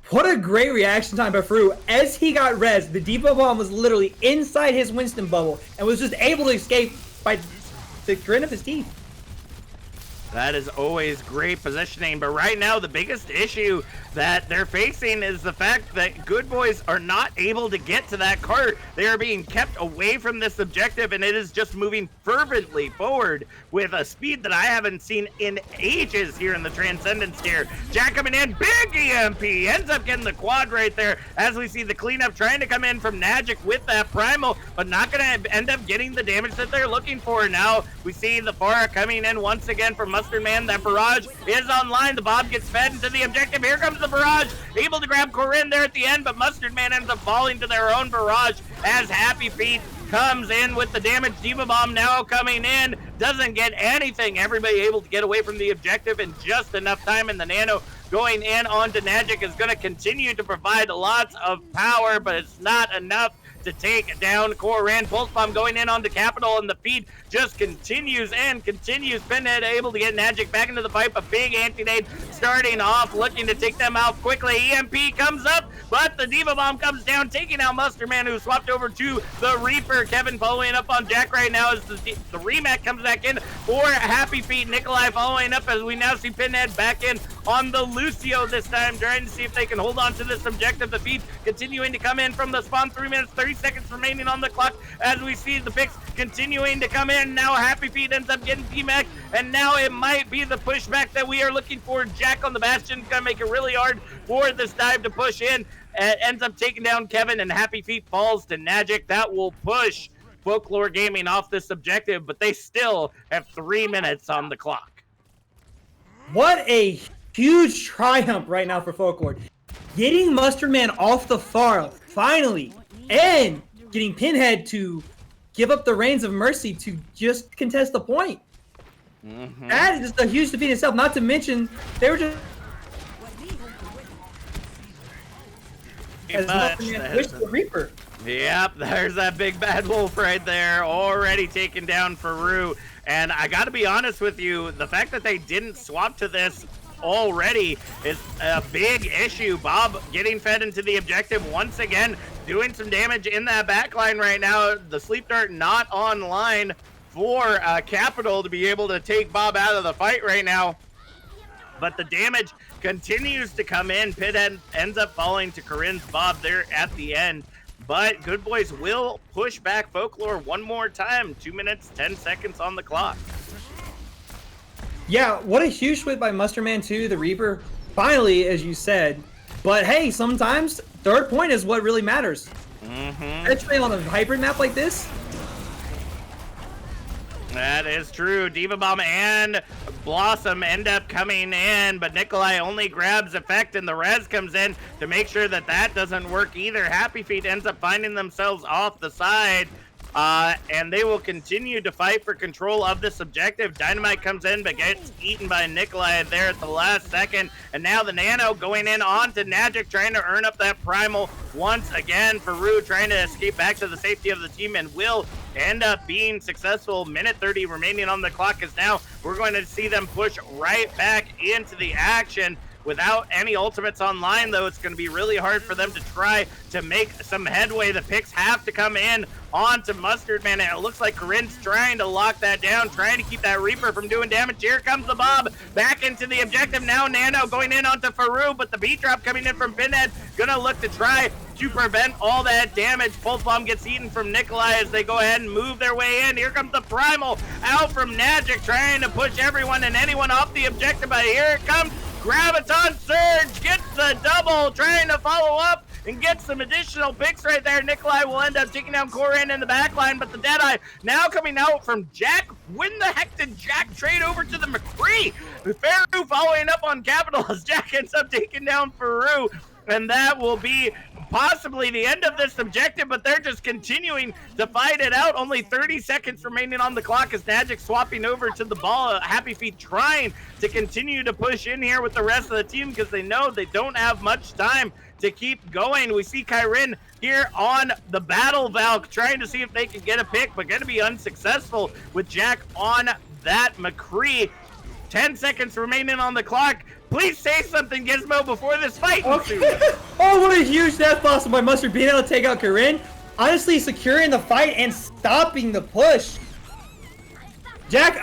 What a great reaction time by Faru. As he got res, the Diva Bomb was literally inside his Winston bubble and was just able to escape by the grin of his teeth. That is always great positioning, but right now the biggest issue that they're facing is the fact that Good Boys are not able to get to that cart. They are being kept away from this objective, and it is just moving fervently forward with a speed that I haven't seen in ages here in the Transcendence tier. Jack coming in, big EMP, ends up getting the quad right there as we see the cleanup trying to come in from Nagic with that primal, but not going to end up getting the damage that they're looking for. Now we see the Pharah coming in once again from Mustard Man. That barrage is online. The Bob gets fed into the objective. Here comes the barrage, able to grab Corinne there at the end, but Mustard Man ends up falling to their own barrage as Happy Feet comes in with the damage. Diva Bomb now coming in, doesn't get anything. Everybody able to get away from the objective in just enough time, and the Nano going in onto Nagic is going to continue to provide lots of power, but it's not enough to take down Corinne. Pulse Bomb going in onto Capital, and the feed just continues and continues. Pinhead able to get Nagic back into the fight. A big anti-nade starting off, looking to take them out quickly. EMP comes up, but the Diva Bomb comes down, taking out Mustard Man, who swapped over to the Reaper. Kevin following up on Jack right now as the Remat comes back in for Happy Feet. Nikolai following up as we now see Pinhead back in on the Lucio this time, trying to see if they can hold on to this objective. The feed continuing to come in from the spawn. 3 minutes, 30 seconds remaining on the clock as we see the picks continuing to come in. Now Happy Feet ends up getting D-Mac, and now it might be the pushback that we are looking for. Jack on the Bastion is going to make it really hard for this dive to push in. Ends up taking down Kevin, and Happy Feet falls to Nagic. That will push Folklore Gaming off this objective, but they still have 3 minutes on the clock. What a huge triumph right now for Folklore. Getting Mustard Man off the Pharah, finally, and getting Pinhead to give up the reins of mercy to just contest the point. That is a huge defeat in itself. Not to mention, they were just as wish the Reaper. Yep, there's that big bad wolf right there, already taken down Faru. And I gotta be honest with you, the fact that they didn't swap to this already is a big issue. Bob getting fed into the objective once again, doing some damage in that backline right now. The sleep dart not online for Capital to be able to take Bob out of the fight right now. But the damage continues to come in. Pithead ends up falling to Corinne's Bob there at the end. But Good Boys will push back Folklore one more time. 2 minutes, 10 seconds on the clock. Yeah, what a huge win by Mustard Man 2, the Reaper. Finally, as you said. But hey, sometimes third point is what really matters. Especially on a hybrid map like this. That is true. Diva Bomb and Blossom end up coming in, but Nikolai only grabs effect and the res comes in to make sure that that doesn't work either. Happy Feet ends up finding themselves off the side, and they will continue to fight for control of this objective. Dynamite comes in but gets eaten by Nikolai there at the last second, and now the Nano going in onto Nagic, trying to earn up that Primal once again. Faru trying to escape back to the safety of the team and will end up being successful. Minute 30 remaining on the clock as now we're going to see them push right back into the action. Without any ultimates online, though, it's going to be really hard for them to try to make some headway. The picks have to come in onto Mustard Man, and it looks like Corinne's trying to lock that down, trying to keep that Reaper from doing damage. Here comes the Bob back into the objective. Now Nano going in onto Faru, but the beat drop coming in from Pinhead, gonna look to try to prevent all that damage. Pulse Bomb gets eaten from Nikolai as they go ahead and move their way in. Here comes the Primal out from Nagic, trying to push everyone and anyone off the objective, but here it comes. Graviton Surge gets the double, trying to follow up and get some additional picks right there. Nikolai will end up taking down Corinne in the backline, but the Deadeye now coming out from Jack. When the heck did Jack trade over to the McCree? Faru following up on Capital as Jack ends up taking down Faru, and that will be possibly the end of this objective, but they're just continuing to fight it out. Only 30 seconds remaining on the clock as Nagic swapping over to the ball. Happy Feet trying to continue to push in here with the rest of the team because they know they don't have much time to keep going. We see Kyrin here on the Battle Valk trying to see if they can get a pick, but going to be unsuccessful with Jack on that McCree. 10 seconds remaining on the clock. Please say something, Gizmo, before this fight. Okay. Oh, what a huge death blossom by Mustard being able to take out Corinne. Honestly, securing the fight and stopping the push. Jack,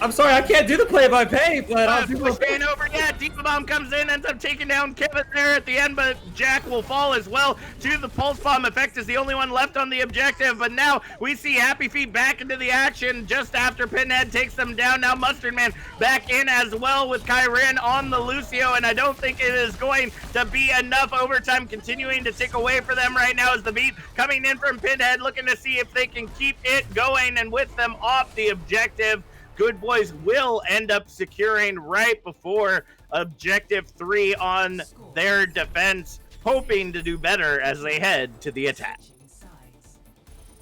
I'm sorry, I can't do the play-by-play, but I'll do push ain't over yet. Diva Bomb comes in, ends up taking down Kevin there at the end, but Jack will fall as well to the Pulse Bomb. Effect is the only one left on the objective, but now we see Happy Feet back into the action just after Pinhead takes them down. Now Mustard Man back in as well with Kyrin on the Lucio, and I don't think it is going to be enough. Overtime continuing to tick away for them right now as the beat coming in from Pinhead, looking to see if they can keep it going and with them off the objective. Good Boys will end up securing right before Objective 3 on their defense, hoping to do better as they head to the attack.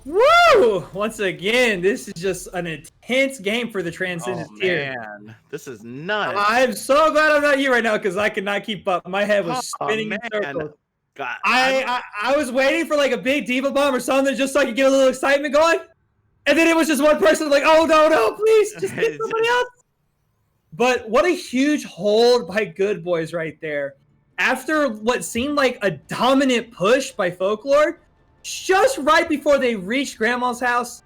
Woo! Once again, this is just an intense game for the Transcendence tier. Man, this is nuts. I'm so glad I'm not here right now because I could not keep up. My head was spinning in circles. God, I was waiting for like a big Diva Bomb or something just so I could get a little excitement going. And then it was just one person like, oh, no, please, just get somebody else. But what a huge hold by Good Boys right there. After what seemed like a dominant push by Folklore, just right before they reached Grandma's house,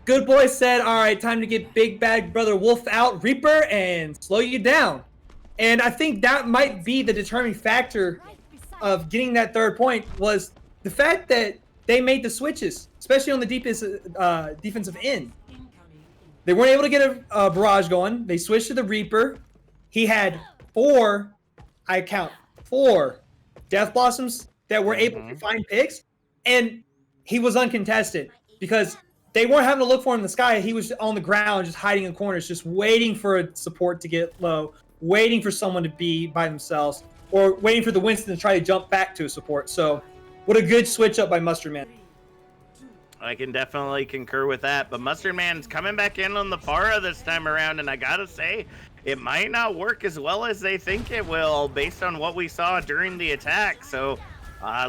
Good Boys said, all right, time to get Big Bad Brother Wolf out, Reaper, and slow you down. And I think that might be the determining factor of getting that third point was the fact that they made the switches, especially on the defensive end. They weren't able to get a barrage going. They switched to the Reaper. He had four Death Blossoms that were able to find picks, and he was uncontested because they weren't having to look for him in the sky. He was on the ground, just hiding in corners, just waiting for a support to get low, waiting for someone to be by themselves, or waiting for the Winston to try to jump back to a support. So what a good switch up by Mustard Man. I can definitely concur with that. But Mustard Man's coming back in on the Pharah this time around, and I gotta say, it might not work as well as they think it will based on what we saw during the attack. So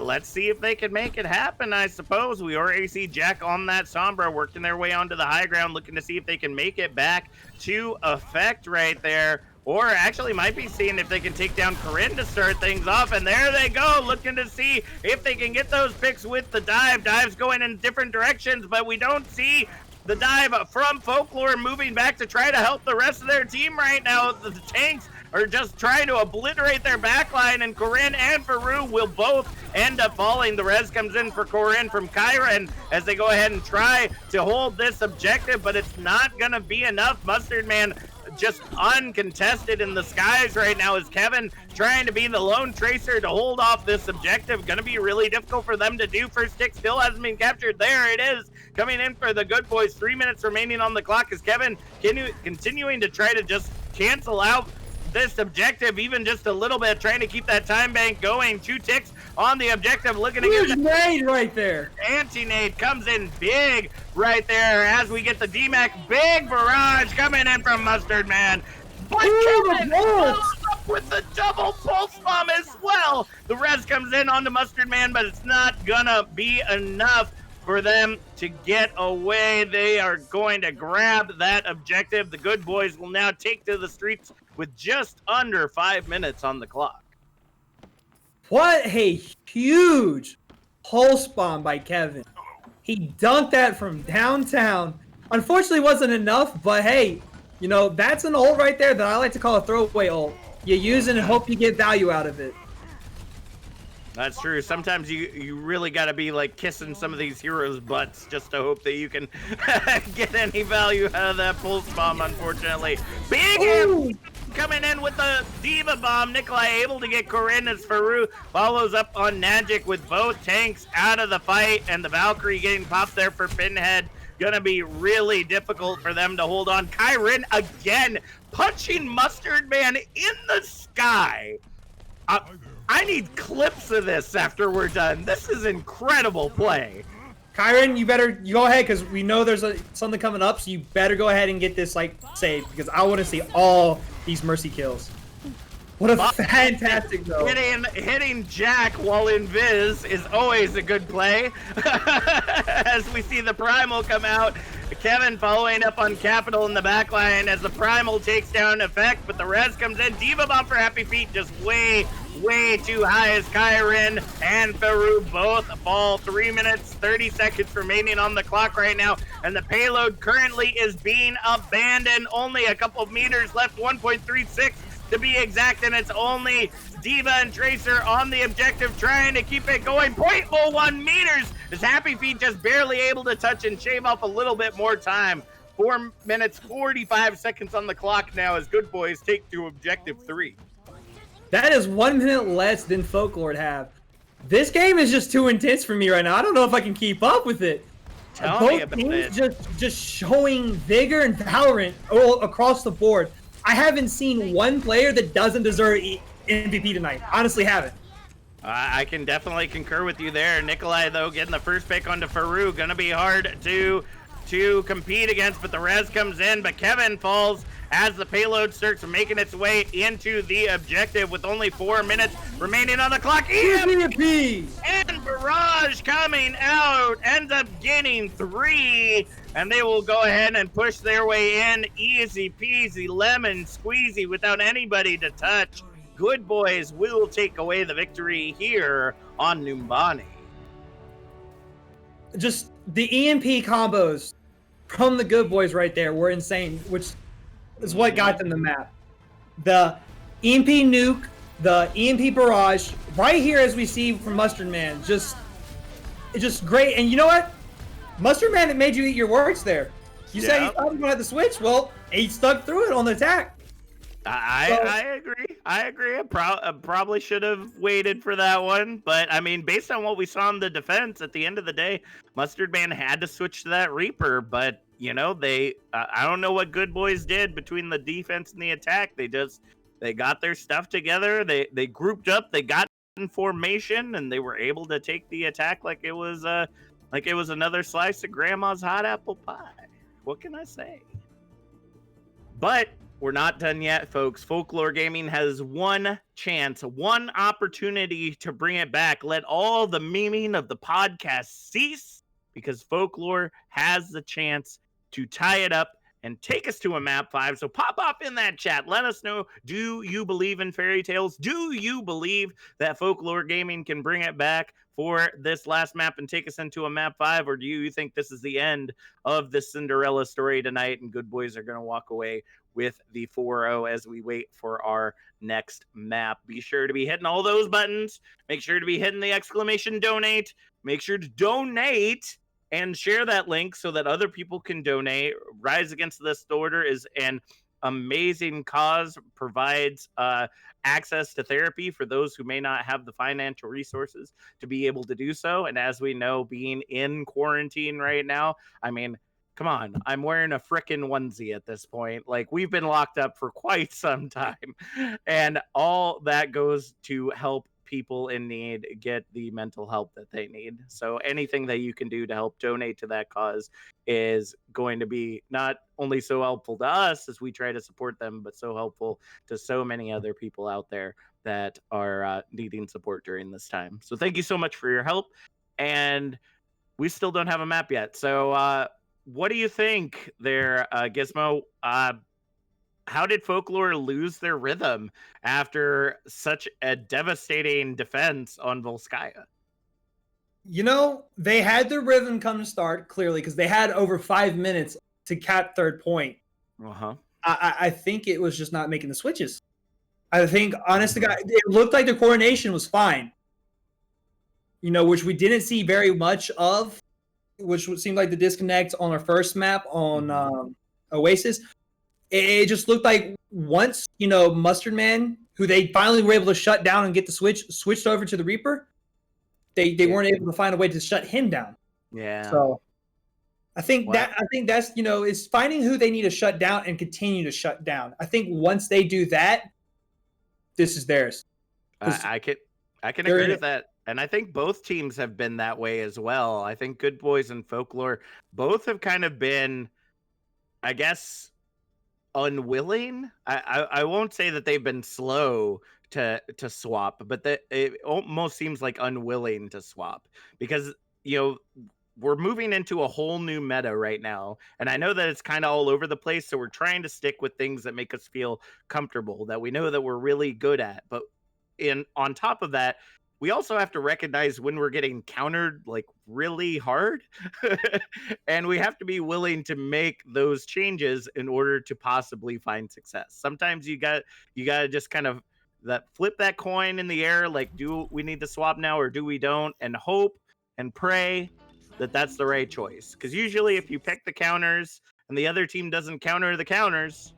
let's see if they can make it happen, I suppose. We already see Jack on that Sombra working their way onto the high ground, looking to see if they can make it back to effect right there. Or actually might be seeing if they can take down Corinne to start things off. And there they go, looking to see if they can get those picks with the dive. Dive's going in different directions, but we don't see the dive from Folklore moving back to try to help the rest of their team right now. The tanks are just trying to obliterate their backline, and Corinne and Faru will both end up falling. The res comes in for Corinne from Kyron as they go ahead and try to hold this objective, but it's not going to be enough. Mustard Man just uncontested in the skies right now as Kevin trying to be the lone tracer to hold off this objective. Going to be really difficult for them to do. First stick still hasn't been captured. There it is, coming in for the good boys. 3 minutes remaining on the clock as Kevin continuing to try to just cancel out this objective even just a little bit, trying to keep that time bank going. 2 ticks on the objective, looking to get nade right there. Anti-nade comes in big right there as we get the DMAC. Big barrage coming in from Mustard Man. But Kevin follows up with the double pulse bomb as well. The res comes in onto Mustard Man, but it's not gonna be enough for them to get away. They are going to grab that objective. The good boys will now take to the streets with just under 5 minutes on the clock. What a huge pulse bomb by Kevin. He dunked that from downtown. Unfortunately, it wasn't enough, but hey, you know, that's an ult right there that I like to call a throwaway ult. You use it and hope you get value out of it. That's true. Sometimes you really got to be like kissing some of these heroes' butts just to hope that you can get any value out of that pulse bomb, unfortunately. Big hit coming in with the Diva bomb. Nikolai able to get Corinne as Faru follows up on Najik with both tanks out of the fight, and the Valkyrie getting popped there for Pinhead. Gonna be really difficult for them to hold on. Kyron again punching Mustard Man in the sky. I need clips of this after we're done. This is incredible play. Kyron, you better go ahead because we know there's something coming up, so you better go ahead and get this like saved because I want to see all these mercy kills. What a fantastic goal. Hitting Jack while in Viz is always a good play. As we see the Primal come out. Kevin following up on Capital in the backline as the Primal takes down effect, but the res comes in. Diva bomb for Happy Feet just way too high as Kyron and Faru both fall. 3 minutes, 30 seconds remaining on the clock right now, and the payload currently is being abandoned. Only a couple of meters left, 1.36 to be exact, and it's only Diva and Tracer on the objective trying to keep it going. 0.01 meters is Happy Feet just barely able to touch and shave off a little bit more time. 4 minutes, 45 seconds on the clock now as Good Boys take to objective 3. That is 1 minute less than Folklore have. This game is just too intense for me right now. I don't know if I can keep up with it. Tell me about it. Just showing vigor and Valorant all across the board. I haven't seen one player that doesn't deserve MVP tonight. Honestly, haven't. I can definitely concur with you there. Nikolai, though, getting the first pick onto Faru. Gonna be hard to compete against, but the res comes in, but Kevin falls as the payload starts making its way into the objective with only 4 minutes remaining on the clock. EMP! And Barrage coming out, ends up getting 3, and they will go ahead and push their way in. Easy peasy, lemon squeezy without anybody to touch. Good Boys will take away the victory here on Numbani. Just the EMP combos from the Good Boys right there were insane, which is what got them the map. The EMP nuke, the EMP barrage, right here as we see from Mustard Man, it's just great. And you know what? Mustard Man, it made you eat your words there. You said he thought he was gonna have to switch. Well, he stuck through it on the attack. I agree. I probably should have waited for that one, but I mean, based on what we saw in the defense, at the end of the day, Mustard Man had to switch to that Reaper. But you know, I don't know what Good Boys did between the defense and the attack. They got their stuff together. They grouped up. They got in formation, and they were able to take the attack like it was like it was another slice of grandma's hot apple pie. What can I say? But we're not done yet, folks. Folklore Gaming has one chance, one opportunity to bring it back. Let all the memeing of the podcast cease, because Folklore has the chance to tie it up and take us to a map 5. So pop off in that chat. Let us know, do you believe in fairy tales? Do you believe that Folklore Gaming can bring it back for this last map and take us into a map 5? Or do you think this is the end of the Cinderella story tonight and Good Boys are going to walk away with the 4-0 as we wait for our next map? Be sure to be hitting all those buttons. Make sure to be hitting the exclamation donate. Make sure to donate and share that link so that other people can donate. Rise Against the Disorder is an amazing cause, provides access to therapy for those who may not have the financial resources to be able to do so. And as we know, being in quarantine right now, I mean, come on, I'm wearing a frickin' onesie at this point. Like, we've been locked up for quite some time. And all that goes to help people in need get the mental help that they need. So anything that you can do to help donate to that cause is going to be not only so helpful to us as we try to support them, but so helpful to so many other people out there that are needing support during this time. So thank you so much for your help. And we still don't have a map yet. So what do you think there, Gizmo? How did Folklore lose their rhythm after such a devastating defense on Volskaya? You know, they had their rhythm come to start, clearly, because they had over 5 minutes to cap third point. Uh-huh. I think it was just not making the switches. I think, honest to God, it looked like the coordination was fine. You know, which we didn't see very much of, which seemed like the disconnect on our first map on Oasis. It just looked like once, you know, Mustard Man, who they finally were able to shut down and get the switched over to the Reaper, they weren't able to find a way to shut him down. Yeah. So I think that's, you know, is finding who they need to shut down and continue to shut down. I think once they do that, this is theirs. I can agree with that. And I think both teams have been that way as well. I think Good Boys and Folklore both have kind of been, I guess, unwilling. I won't say that they've been slow to swap, but that it almost seems like unwilling to swap, because, you know, we're moving into a whole new meta right now, and I know that it's kind of all over the place, so we're trying to stick with things that make us feel comfortable, that we know that we're really good at. But on top of that, we also have to recognize when we're getting countered like really hard, and we have to be willing to make those changes in order to possibly find success. Sometimes you got to just kind of flip that coin in the air, like, do we need to swap now or do we don't, and hope and pray that that's the right choice. Because usually if you pick the counters and the other team doesn't counter the counters,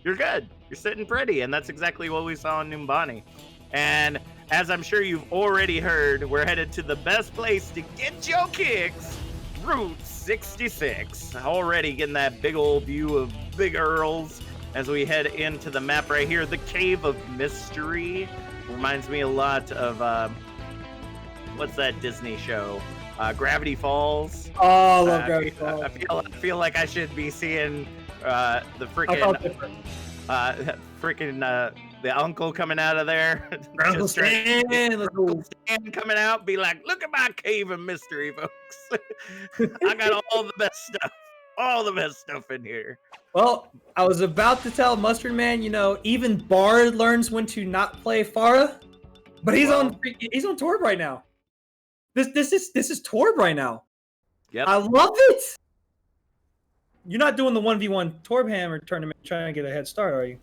you're good. You're sitting pretty, and that's exactly what we saw in Numbani. And as I'm sure you've already heard, we're headed to the best place to get your kicks, Route 66. Already getting that big old view of Big Earls as we head into the map right here. The Cave of Mystery reminds me a lot of, what's that Disney show? Gravity Falls. Oh, I love Gravity Falls. I feel like I should be seeing the freaking the uncle coming out of there. Uncle Stan, Uncle Stan coming out, be like, look at my Cave of Mystery, folks. I got all the best stuff. All the best stuff in here. Well, I was about to tell Mustard Man, you know, even Bard learns when to not play Pharah, but he's on Torb right now. This is Torb right now. Yep. I love it. You're not doing the 1v1 Torb Hammer tournament trying to get a head start, are you?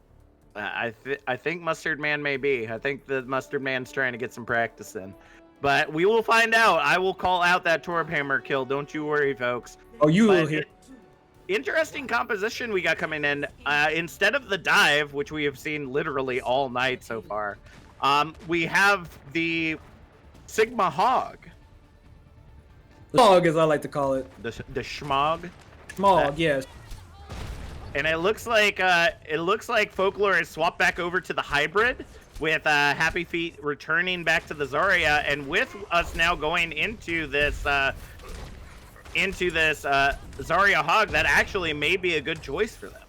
I think Mustard Man may be. I think the Mustard Man's trying to get some practice in. But we will find out. I will call out that Torb Hammer kill. Don't you worry, folks. Oh, you will hear. Interesting composition we got coming in. Instead of the dive, which we have seen literally all night so far, we have the Sigma Hog. Smog, as I like to call it. The Schmog. Smog, yes. And it looks like Folklore has swapped back over to the hybrid, with Happy Feet returning back to the Zarya, and with us now going into this into this Zarya Hog, that actually may be a good choice for them.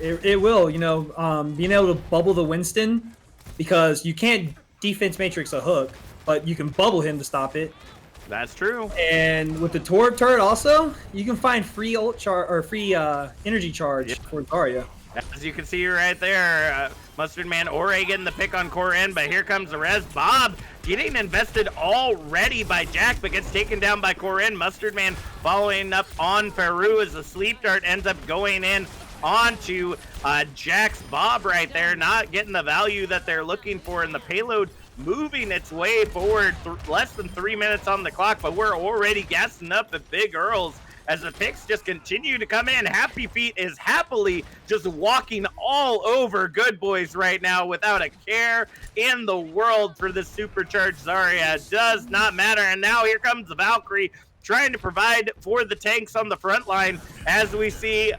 It will, being able to bubble the Winston, because you can't defense matrix a hook, but you can bubble him to stop it. That's true. And with the Torb turret also, you can find free ult char or free energy charge for Zarya. As you can see right there, Mustard Man Ore getting the pick on Corin, but here comes the res. Bob getting invested already by Jack, but gets taken down by Corin. Mustard Man following up on Faru as the sleep dart ends up going in onto Jack's Bob right there, not getting the value that they're looking for, and the payload moving its way forward. Less than 3 minutes on the clock, but we're already gassing up at Big Earls as the picks just continue to come in. Happy Feet is happily just walking all over Good Boys right now without a care in the world for the supercharged Zarya. It does not matter. And now here comes the Valkyrie trying to provide for the tanks on the front line as we see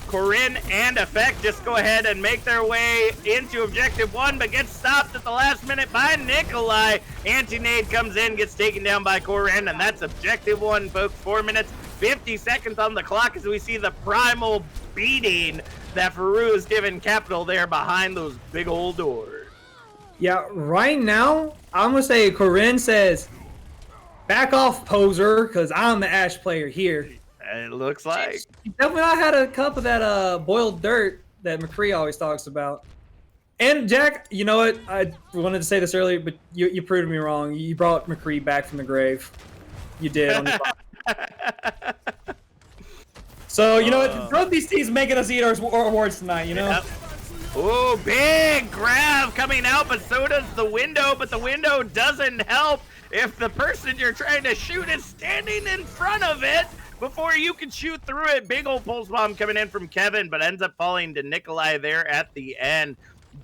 Corin and Effect just go ahead and make their way into Objective 1, but gets stopped at the last minute by Nikolai. Anti-nade comes in, gets taken down by Corin, and that's Objective 1, folks. 4 minutes, 50 seconds on the clock as we see the primal beating that Faru is giving Capital there behind those big old doors. Yeah, right now, I'm going to say Corin says, back off, poser, because I'm the Ashe player here. It looks like. She definitely not had a cup of that boiled dirt that McCree always talks about. And Jack, you know what? I wanted to say this earlier, but you proved me wrong. You brought McCree back from the grave. You did. On the so, you know what? Both these teams making us eat our awards tonight, you know? Yep. Oh, big grab coming out, but so does the window, but the window doesn't help if the person you're trying to shoot is standing in front of it before you can shoot through it. Big old pulse bomb coming in from Kevin, but ends up falling to Nikolai there at the end.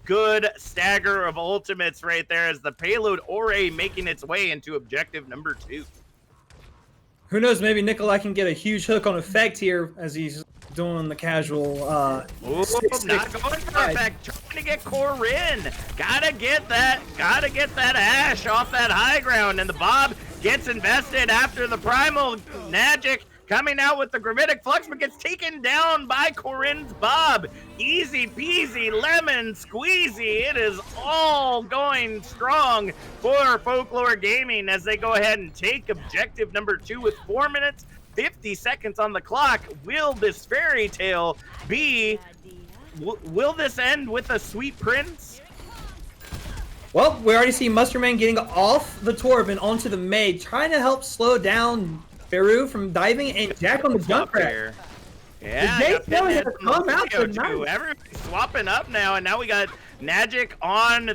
Good stagger of ultimates right there as the payload Ore making its way into objective number 2. Who knows, maybe Nikolai can get a huge hook on Effect here as he's doing the casual not going for Effect, trying to get Corin. Gotta get that Ashe off that high ground, and the Bob gets invested after the primal magic coming out with the gravitic flux, but gets taken down by Corin's Bob. Easy peasy lemon squeezy. It is all going strong for Folklore Gaming as they go ahead and take objective number 2 with 4 minutes, 50 seconds on the clock. Will this fairy tale be, will this end with a sweet prince? Well, we already see Mustard Man getting off the Torb and onto the Maid, trying to help slow down Faru from diving, and Jack on the jump crack. Yeah, everybody's swapping up now, and now we got Nagic on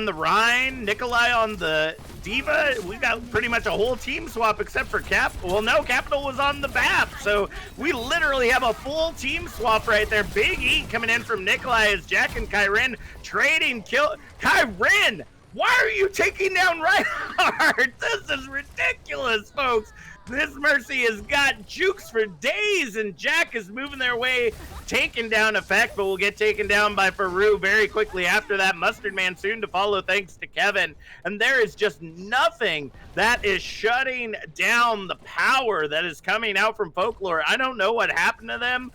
the Rhine, Nikolai on the Diva. We got pretty much a whole team swap except for Cap. Well, no, Capital was on the BAP, so we literally have a full team swap right there. Big E coming in from Nikolai as Jack and Kyrin trading kill. Kyrin! Why are you taking down Reinhardt? This is ridiculous, folks. This Mercy has got jukes for days, and Jack is moving their way, taking down Effect, but will get taken down by Faru very quickly after that. Mustard Man soon to follow thanks to Kevin. And there is just nothing that is shutting down the power that is coming out from Folklore. I don't know what happened to them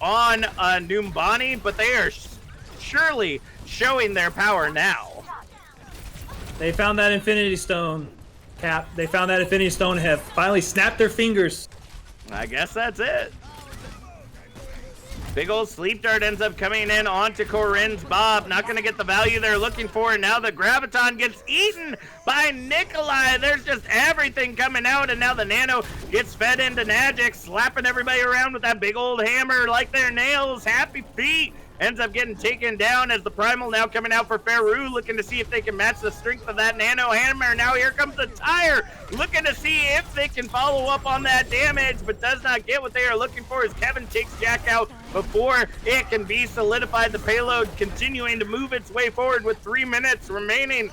on Numbani, but they are surely showing their power now. They found that Infinity Stone, Cap. They found that Infinity Stone and have finally snapped their fingers. I guess that's it. Big old sleep dart ends up coming in onto Corin's Bob. Not going to get the value they're looking for. And now the Graviton gets eaten by Nikolai. There's just everything coming out. And now the Nano gets fed into Nagic, slapping everybody around with that big old hammer like their nails. Happy Feet ends up getting taken down as the Primal now coming out for Faru, looking to see if they can match the strength of that Nano Hammer. Now here comes the Tire, looking to see if they can follow up on that damage, but does not get what they are looking for as Kevin takes Jack out before it can be solidified. The payload continuing to move its way forward with 3 minutes remaining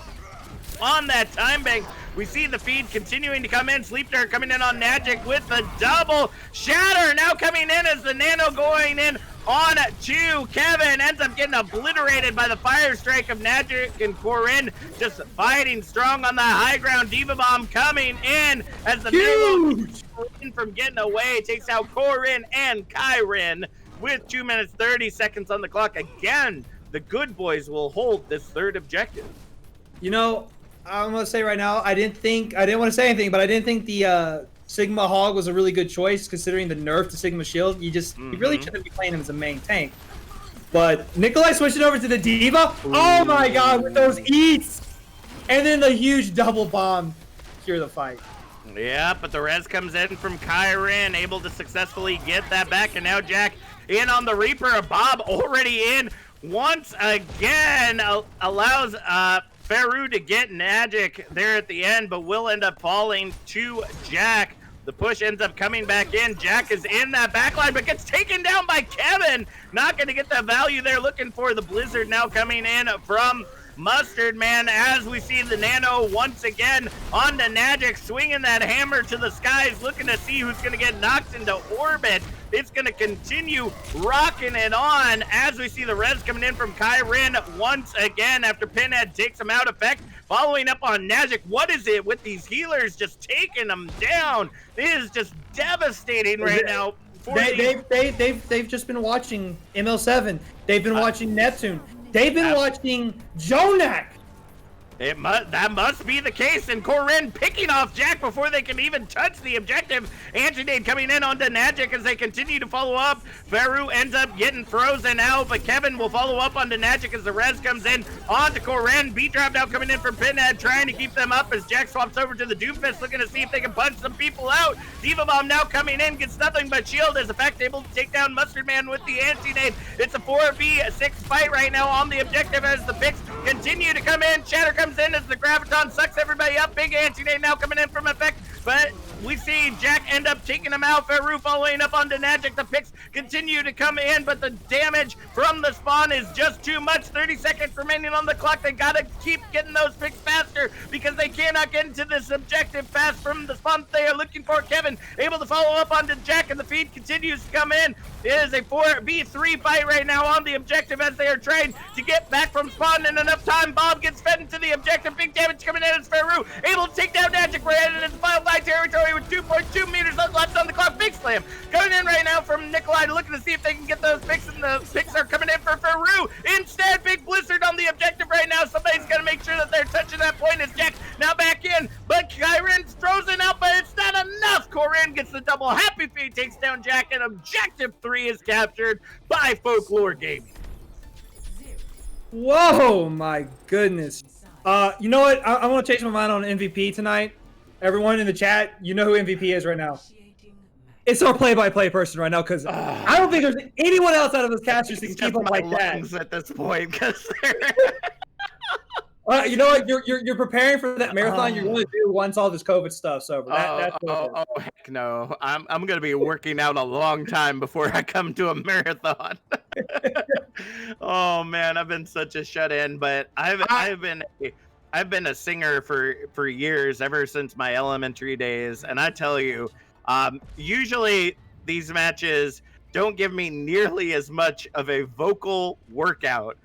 on that time bank. We see the feed continuing to come in. Sleep Dart coming in on Nagic with the double shatter. Now coming in as the Nano going in on to Kevin. Ends up getting obliterated by the fire strike of Magic, and Corinne just fighting strong on the high ground. Diva Bomb coming in as the Milo from getting away. Takes out Corinne and Kyrin with 2 minutes 30 seconds on the clock. Again, the good boys will hold this third objective. You know, I'm gonna say right now, I didn't want to say anything, but I didn't think the Sigma Hog was a really good choice considering the nerf to Sigma Shield. You really shouldn't be playing him as a main tank. But Nikolai switching over to the Diva. Ooh. Oh my god, with those eats! And then the huge double bomb cure the fight. Yeah, but the res comes in from Kyrin, able to successfully get that back, and now Jack in on the Reaper. Bob already in once again, allows Faru to get Magic there at the end, but will end up falling to Jack. The push ends up coming back in. Jack is in that backline, but gets taken down by Kevin. Not going to get that value there. Looking for the Blizzard now coming in from Mustard Man, as we see the Nano once again on the Magic, swinging that hammer to the skies, looking to see who's going to get knocked into orbit. It's going to continue rocking it on as we see the res coming in from Kyrin once again after Pinhead takes him out effect. Following up on Magic, what is it with these healers just taking them down? It is just devastating right now. They've just been watching ML7. They've been watching Neptune. They've been watching Jonak. That must be the case, and Corinne picking off Jack before they can even touch the objective. Antinade coming in onto Magic as they continue to follow up. Faru ends up getting frozen out, but Kevin will follow up onto Magic as the res comes in onto Corinne. Beat drop now coming in from Pinhead, trying to keep them up as Jack swaps over to the Doomfist, looking to see if they can punch some people out. Diva Bomb now coming in, gets nothing but shield, as effect able to take down Mustard Man with the Antinade. It's a 4v6 fight right now on the objective as the picks continue to come in. Shatter comes in as the Graviton sucks everybody up. Big Antinade now coming in from effect, but we see Jack end up taking him out. Faru following up onto Magic. The picks continue to come in, but the damage from the spawn is just too much. 30 seconds remaining on the clock. They gotta keep getting those picks faster because they cannot get into this objective fast from the spawn they are looking for. Kevin able to follow up onto Jack, and the feed continues to come in. It is a 4v3 fight right now on the objective as they are trying to get back from spawn in enough time. Bob gets fed into the objective. Big damage coming in as Faru able to take down Magic. We're headed into final fight territory with 2.2 meters left on the clock. Big slam coming in right now from Nikolai, looking to see if they can get those picks, and the picks are coming in for Faru. Instead, big Blizzard on the objective right now. Somebody's got to make sure that they're touching that point as Jack now back in, but Kyrin's frozen out, but it's not enough. Corinne gets the double. Happy Feet takes down Jack, and objective 3 is captured by Folklore Gaming. Whoa, my goodness. You know what? I want to change my mind on MVP tonight. Everyone in the chat, you know who MVP is right now. It's our play-by-play person right now, because I don't think there's anyone else out of those casters that can keep up like that. At this point, because you know what? You're preparing for that marathon you're going to do once all this COVID stuff's over. Heck no! I'm going to be working out a long time before I come to a marathon. Oh man, I've been such a shut-in, but I've been a singer for years, ever since my elementary days, and I tell you, usually these matches don't give me nearly as much of a vocal workout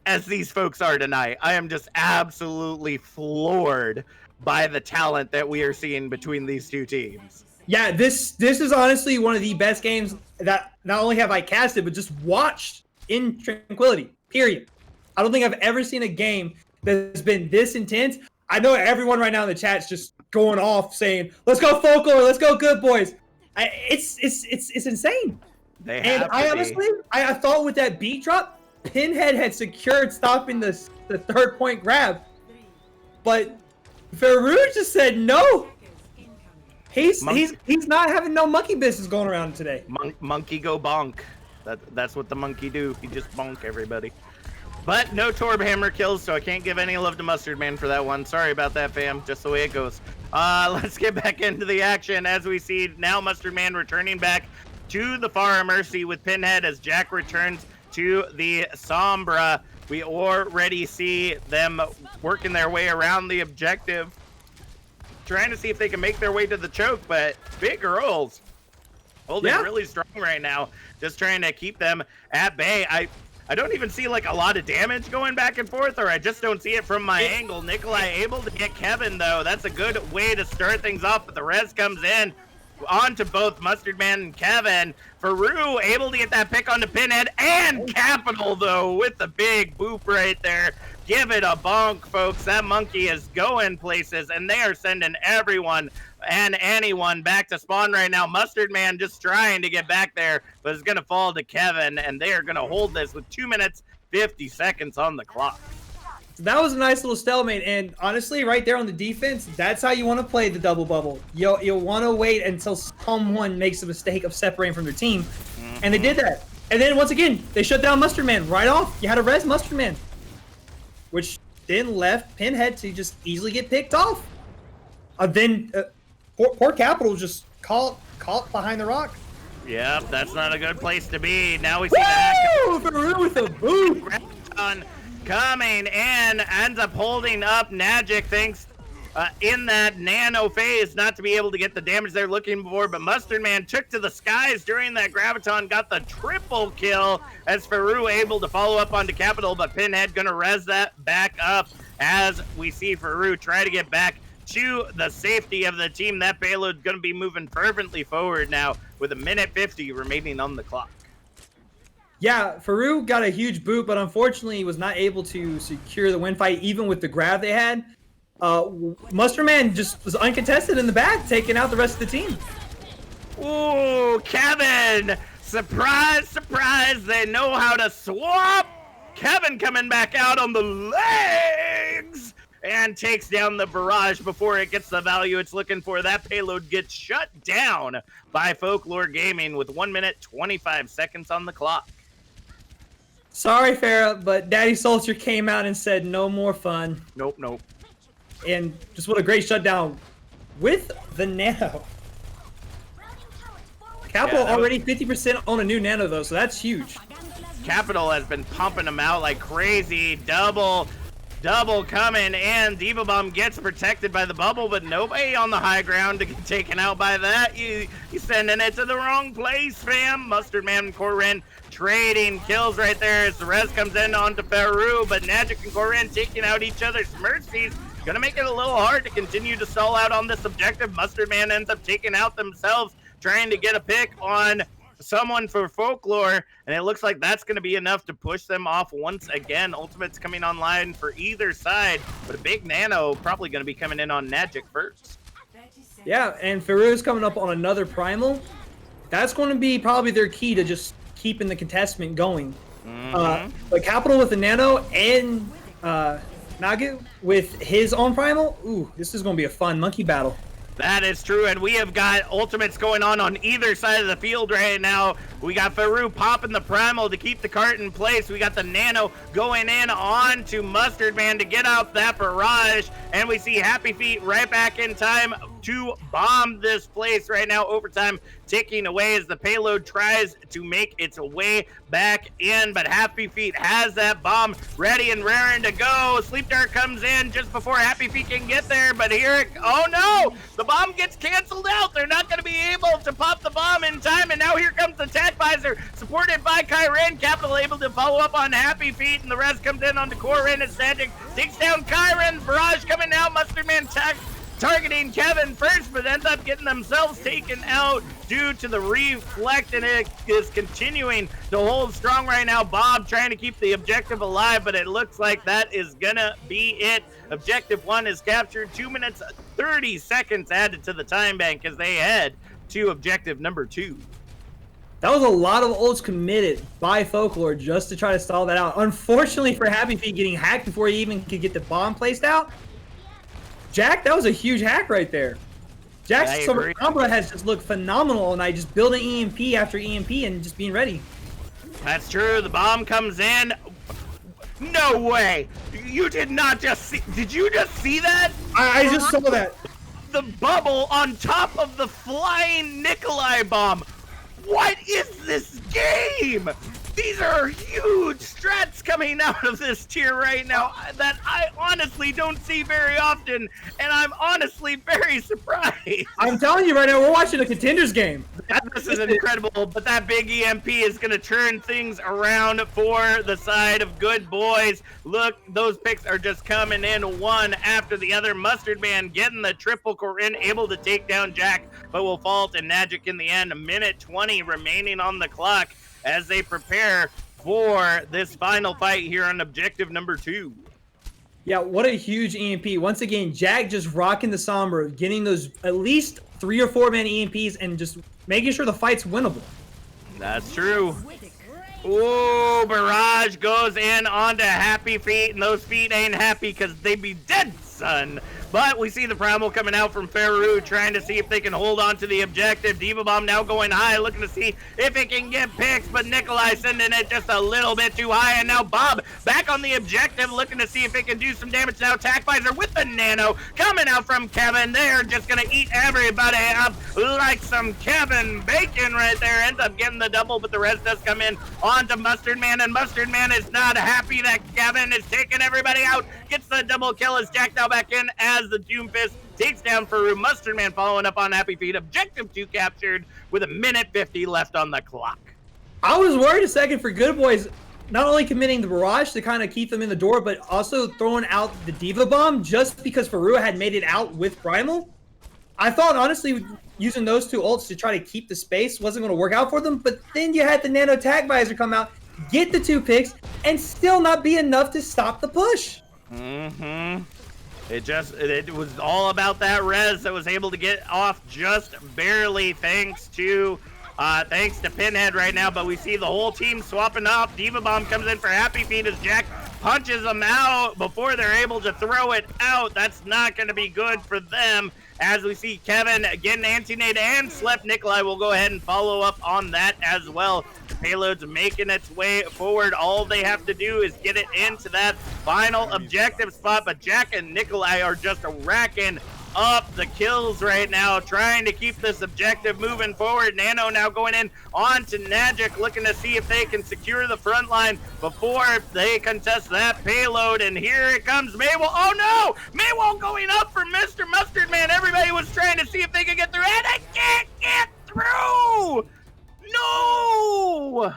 as these folks are tonight. I am just absolutely floored by the talent that we are seeing between these two teams. Yeah, this is honestly one of the best games that not only have I casted, but just watched in Tranquility, period. I don't think I've ever seen a game that's been this intense. I know everyone right now in the chat's just going off saying, "Let's go Folklore, let's go Good Boys." It's insane. I thought with that beat drop, Pinhead had secured stopping the third point grab, but Faru just said no. He's not having no monkey business going around today. Monkey go bonk. That's what the monkey do. He just bonk everybody. But no Torb Hammer kills, so I can't give any love to Mustard Man for that one. Sorry about that, fam. Just the way it goes. Let's get back into the action as we see now Mustard Man returning back to the Far Mercy with Pinhead as Jack returns to the Sombra. We already see them working their way around the objective, trying to see if they can make their way to the choke, but big girls Holding really strong right now, just trying to keep them at bay. I don't even see like a lot of damage going back and forth, or I just don't see it from my angle. Nikolai able to get Kevin though. That's a good way to start things off, but the res comes in onto both Mustard Man and Kevin. Faru able to get that pick onto Pinhead, and Capital though with the big boop right there. Give it a bonk, folks. That monkey is going places, and they are sending everyone and anyone back to spawn right now. Mustard Man just trying to get back there, but it's going to fall to Kevin, and they are going to hold this with 2 minutes, 50 seconds on the clock. That was a nice little stalemate, and honestly, right there on the defense, that's how you want to play the double bubble. You'll want to wait until someone makes the mistake of separating from their team, and they did that. And then once again, they shut down Mustard Man right off. You had a res Mustard Man, which then left Pinhead to just easily get picked off. Poor Capital just caught behind the rock. Yep, that's not a good place to be. Now we see the Faru with a boot. Coming in, ends up holding up Nagic, thanks in that nano phase not to be able to get the damage they're looking for, but Mustard Man took to the skies during that graviton, got the triple kill as Faru able to follow up onto Capital, but Pinhead gonna res that back up as we see Faru try to get back to the safety of the team. That payload gonna be moving fervently forward now with 1:50 remaining on the clock. Yeah, Faru got a huge boot, but unfortunately he was not able to secure the win fight even with the grab they had. Mustard Man just was uncontested in the back, taking out the rest of the team. Ooh, Kevin! Surprise, surprise, they know how to swap! Kevin coming back out on the legs! And takes down the barrage before it gets the value it's looking for. That payload gets shut down by Folklore Gaming with 1 minute, 25 seconds on the clock. Sorry, Farrah, but Daddy Soldier came out and said no more fun. Nope. And just what a great shutdown with the nano. Capital already 50% on a new nano though, so that's huge. Capital has been pumping them out like crazy. Double coming, and Diva Bomb gets protected by the bubble, but nobody on the high ground to get taken out by that. You sending it to the wrong place, fam. Mustard Man and Corin trading kills right there as the res comes in onto Faru, but Nagic and Corin taking out each other's mercies. Gonna make it a little hard to continue to stall out on this objective. Mustard Man ends up taking out themselves, trying to get a pick on someone for Folklore, and it looks like that's going to be enough to push them off once again. Ultimate's coming online for either side, but a big nano probably going to be coming in on Nagic first. Yeah, and Faru's coming up on another primal. That's going to be probably their key to just keeping the contestment going. But Capital with the nano and Nagu with his own primal. Ooh, this is going to be a fun monkey battle. That is true, and we have got ultimates going on either side of the field right now. We got Faru popping the primal to keep the cart in place. We got the nano going in onto Mustard Man to get out that barrage, and we see Happy Feet right back in time to bomb this place right now. Overtime ticking away as the payload tries to make its way back in, but Happy Feet has that bomb ready and raring to go. Sleep Dart comes in just before Happy Feet can get there, but oh no, the bomb gets canceled out. They're not going to be able to pop the bomb in time, and now here comes the Tech Visor supported by Kyren. Capital able to follow up on Happy Feet, and the rest comes in onto Corin as Nagic takes down Kyren. Barrage coming now. Mustard Man targeting Kevin first, but ends up getting themselves taken out due to the reflect, and it is continuing to hold strong right now. Bob trying to keep the objective alive, but it looks like that is gonna be it. Objective 1 is captured. 2 minutes 30 seconds added to the time bank as they head to objective number 2. That was a lot of ults committed by Folklore just to try to stall that out. Unfortunately for Happy Feet getting hacked before he even could get the bomb placed out. Jack, that was a huge hack right there. Jack's Sombra has just looked phenomenal all night, just building EMP after EMP and just being ready. That's true. The bomb comes in. No way. You did not just see. Did you just see that? I just saw that. The bubble on top of the flying Nikolai bomb. What is this game? These are huge strats coming out of this tier right now that I honestly don't see very often, and I'm honestly very surprised. I'm telling you right now, we're watching a contenders game. This is incredible, but that big EMP is going to turn things around for the side of good boys. Look, those picks are just coming in one after the other. Mustard Man getting the triple Corinne, able to take down Jack, but will fall to Nagic in the end. A minute 20 remaining on the clock as they prepare for this final fight here on objective number 2. Yeah, what a huge EMP. Once again, Jack just rocking the Sombra, getting those at least 3 or 4 man EMPs and just making sure the fight's winnable. That's true. Ooh, Barrage goes in onto Happy Feet, and those feet ain't happy because they be dead, son. But we see the Primal coming out from Faru, trying to see if they can hold on to the objective. Diva Bomb now going high, looking to see if it can get picks, but Nikolai sending it just a little bit too high. And now Bob back on the objective, looking to see if it can do some damage. Now Tackvisor with the Nano coming out from Kevin. They're just going to eat everybody up like some Kevin Bacon right there. Ends up getting the double, but the rest does come in onto Mustard Man, and Mustard Man is not happy that Kevin is taking everybody out. Gets the double kill as Jack now back in as the Doomfist takes down Faru. Mustard Man following up on Happy Feet. Objective 2 captured with a minute 50 left on the clock. I was worried a second for Good Boys, not only committing the barrage to kind of keep them in the door, but also throwing out the Diva Bomb just because Faru had made it out with Primal. I thought, honestly, using those 2 ults to try to keep the space wasn't going to work out for them, but then you had the Nano Tag Visor come out, get the 2 picks, and still not be enough to stop the push. It was all about that res that was able to get off just barely thanks to Pinhead right now, but we see the whole team swapping up. Diva Bomb comes in for Happy Feet as Jack punches them out before they're able to throw it out. That's not going to be good for them. As we see Kevin getting anti-nade and slip, Nikolai will go ahead and follow up on that as well. The payload's making its way forward. All they have to do is get it into that final objective spot, but Jack and Nikolai are just racking up the kills right now, trying to keep this objective moving forward. Nano now going in onto Nagic, looking to see if they can secure the front line before they contest that payload. And here it comes, Maywall. Oh no! Maywall going up for Mr. Mustard Man. Everybody was trying to see if they could get through, and they can't get through! No!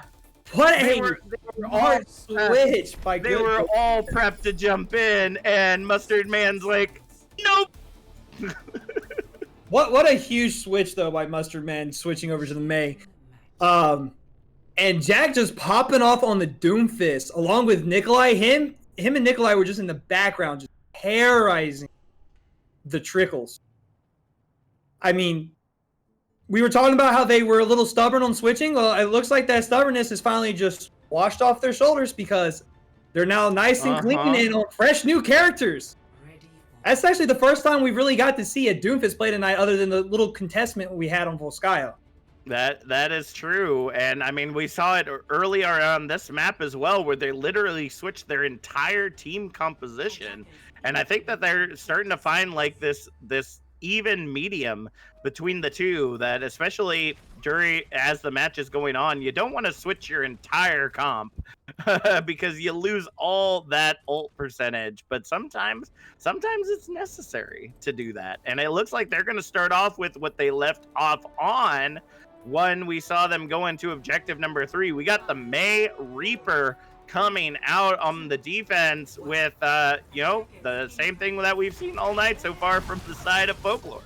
What They a were all switch by They Good were Boys. all prepped to jump in, and Mustard Man's like, nope. What a huge switch though by Mustard Man switching over to the Mei. And Jack just popping off on the Doomfist along with Nikolai. Him and Nikolai were just in the background, just terrorizing the Trickles. I mean, we were talking about how they were a little stubborn on switching. Well, it looks like that stubbornness is finally just washed off their shoulders because they're now nice and clean and on fresh new characters. That's actually the first time we really got to see a Doomfist play tonight other than the little contestment we had on Volskaya. That is true, and I mean we saw it earlier on this map as well, where they literally switched their entire team composition, and I think that they're starting to find like this even medium between the two. That especially as the match is going on, you don't want to switch your entire comp because you lose all that ult percentage. But sometimes it's necessary to do that, and it looks like they're going to start off with what they left off on when we saw them go into objective number 3. We got the May Reaper coming out on the defense with the same thing that we've seen all night so far from the side of Folklore.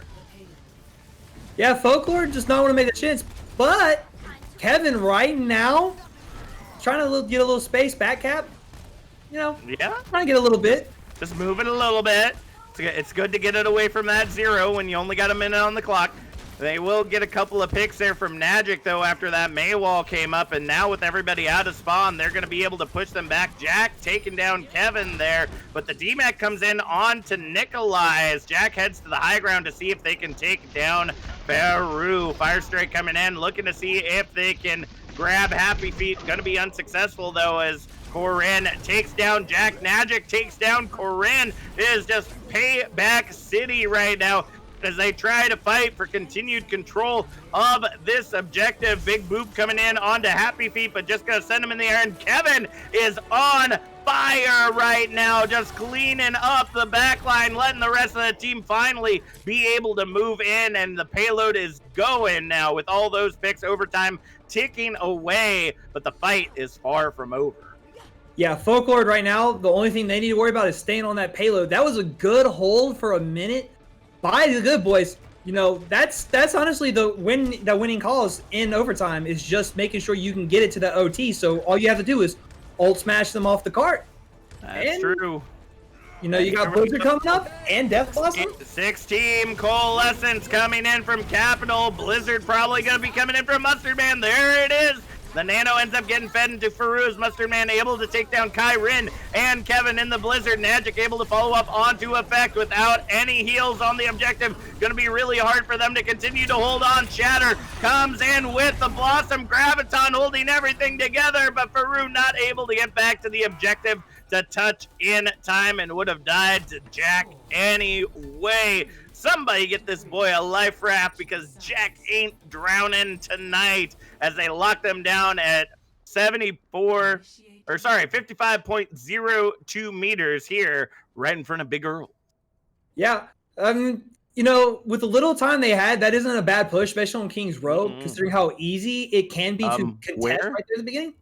Yeah, Folklore does not want to make a chance, but Kevin right now trying to get a little space back cap. Yeah, trying to get a little bit. Just moving a little bit. It's good to get it away from that 0 when you only got a minute on the clock. They will get a couple of picks there from Nagic, though, after that Maywall came up. And now with everybody out of spawn, they're going to be able to push them back. Jack taking down Kevin there. But the DMAC comes in on to Nikolai as Jack heads to the high ground to see if they can take down Faru. Firestrike coming in, looking to see if they can grab Happy Feet. Going to be unsuccessful, though, as Corinne takes down Jack. Nagic takes down Corinne. It is just payback city right now. as they try to fight for continued control of this objective. Big Boop coming in onto Happy Feet, but just gonna send him in the air, and Kevin is on fire right now, just cleaning up the back line, letting the rest of the team finally be able to move in, and the payload is going now with all those picks. Overtime ticking away, but the fight is far from over. Yeah, Folklore right now, the only thing they need to worry about is staying on that payload. That was a good hold for a minute by the good boys. You know, that's honestly the winning cause in overtime is just making sure you can get it to the OT. So all you have to do is ult smash them off the cart. That's true. You know, you got Blizzard coming up and Death Blossom. 6-team Coalescence coming in from Capital. Blizzard probably going to be coming in from Mustard Man. There it is. The Nano ends up getting fed into Farouz. Mustard Man able to take down Kyrin and Kevin in the Blizzard. Magic able to follow up onto Effect without any heals on the objective. Going to be really hard for them to continue to hold on. Shatter comes in with the Blossom. Graviton holding everything together, but Farouz not able to get back to the objective to touch in time and would have died to Jack anyway. Somebody get this boy a life raft because Jack ain't drowning tonight as they lock them down at 55.02 meters here right in front of Big Earl. Yeah. You know, with the little time they had, that isn't a bad push, especially on King's Road, considering how easy it can be to contest right there at the beginning.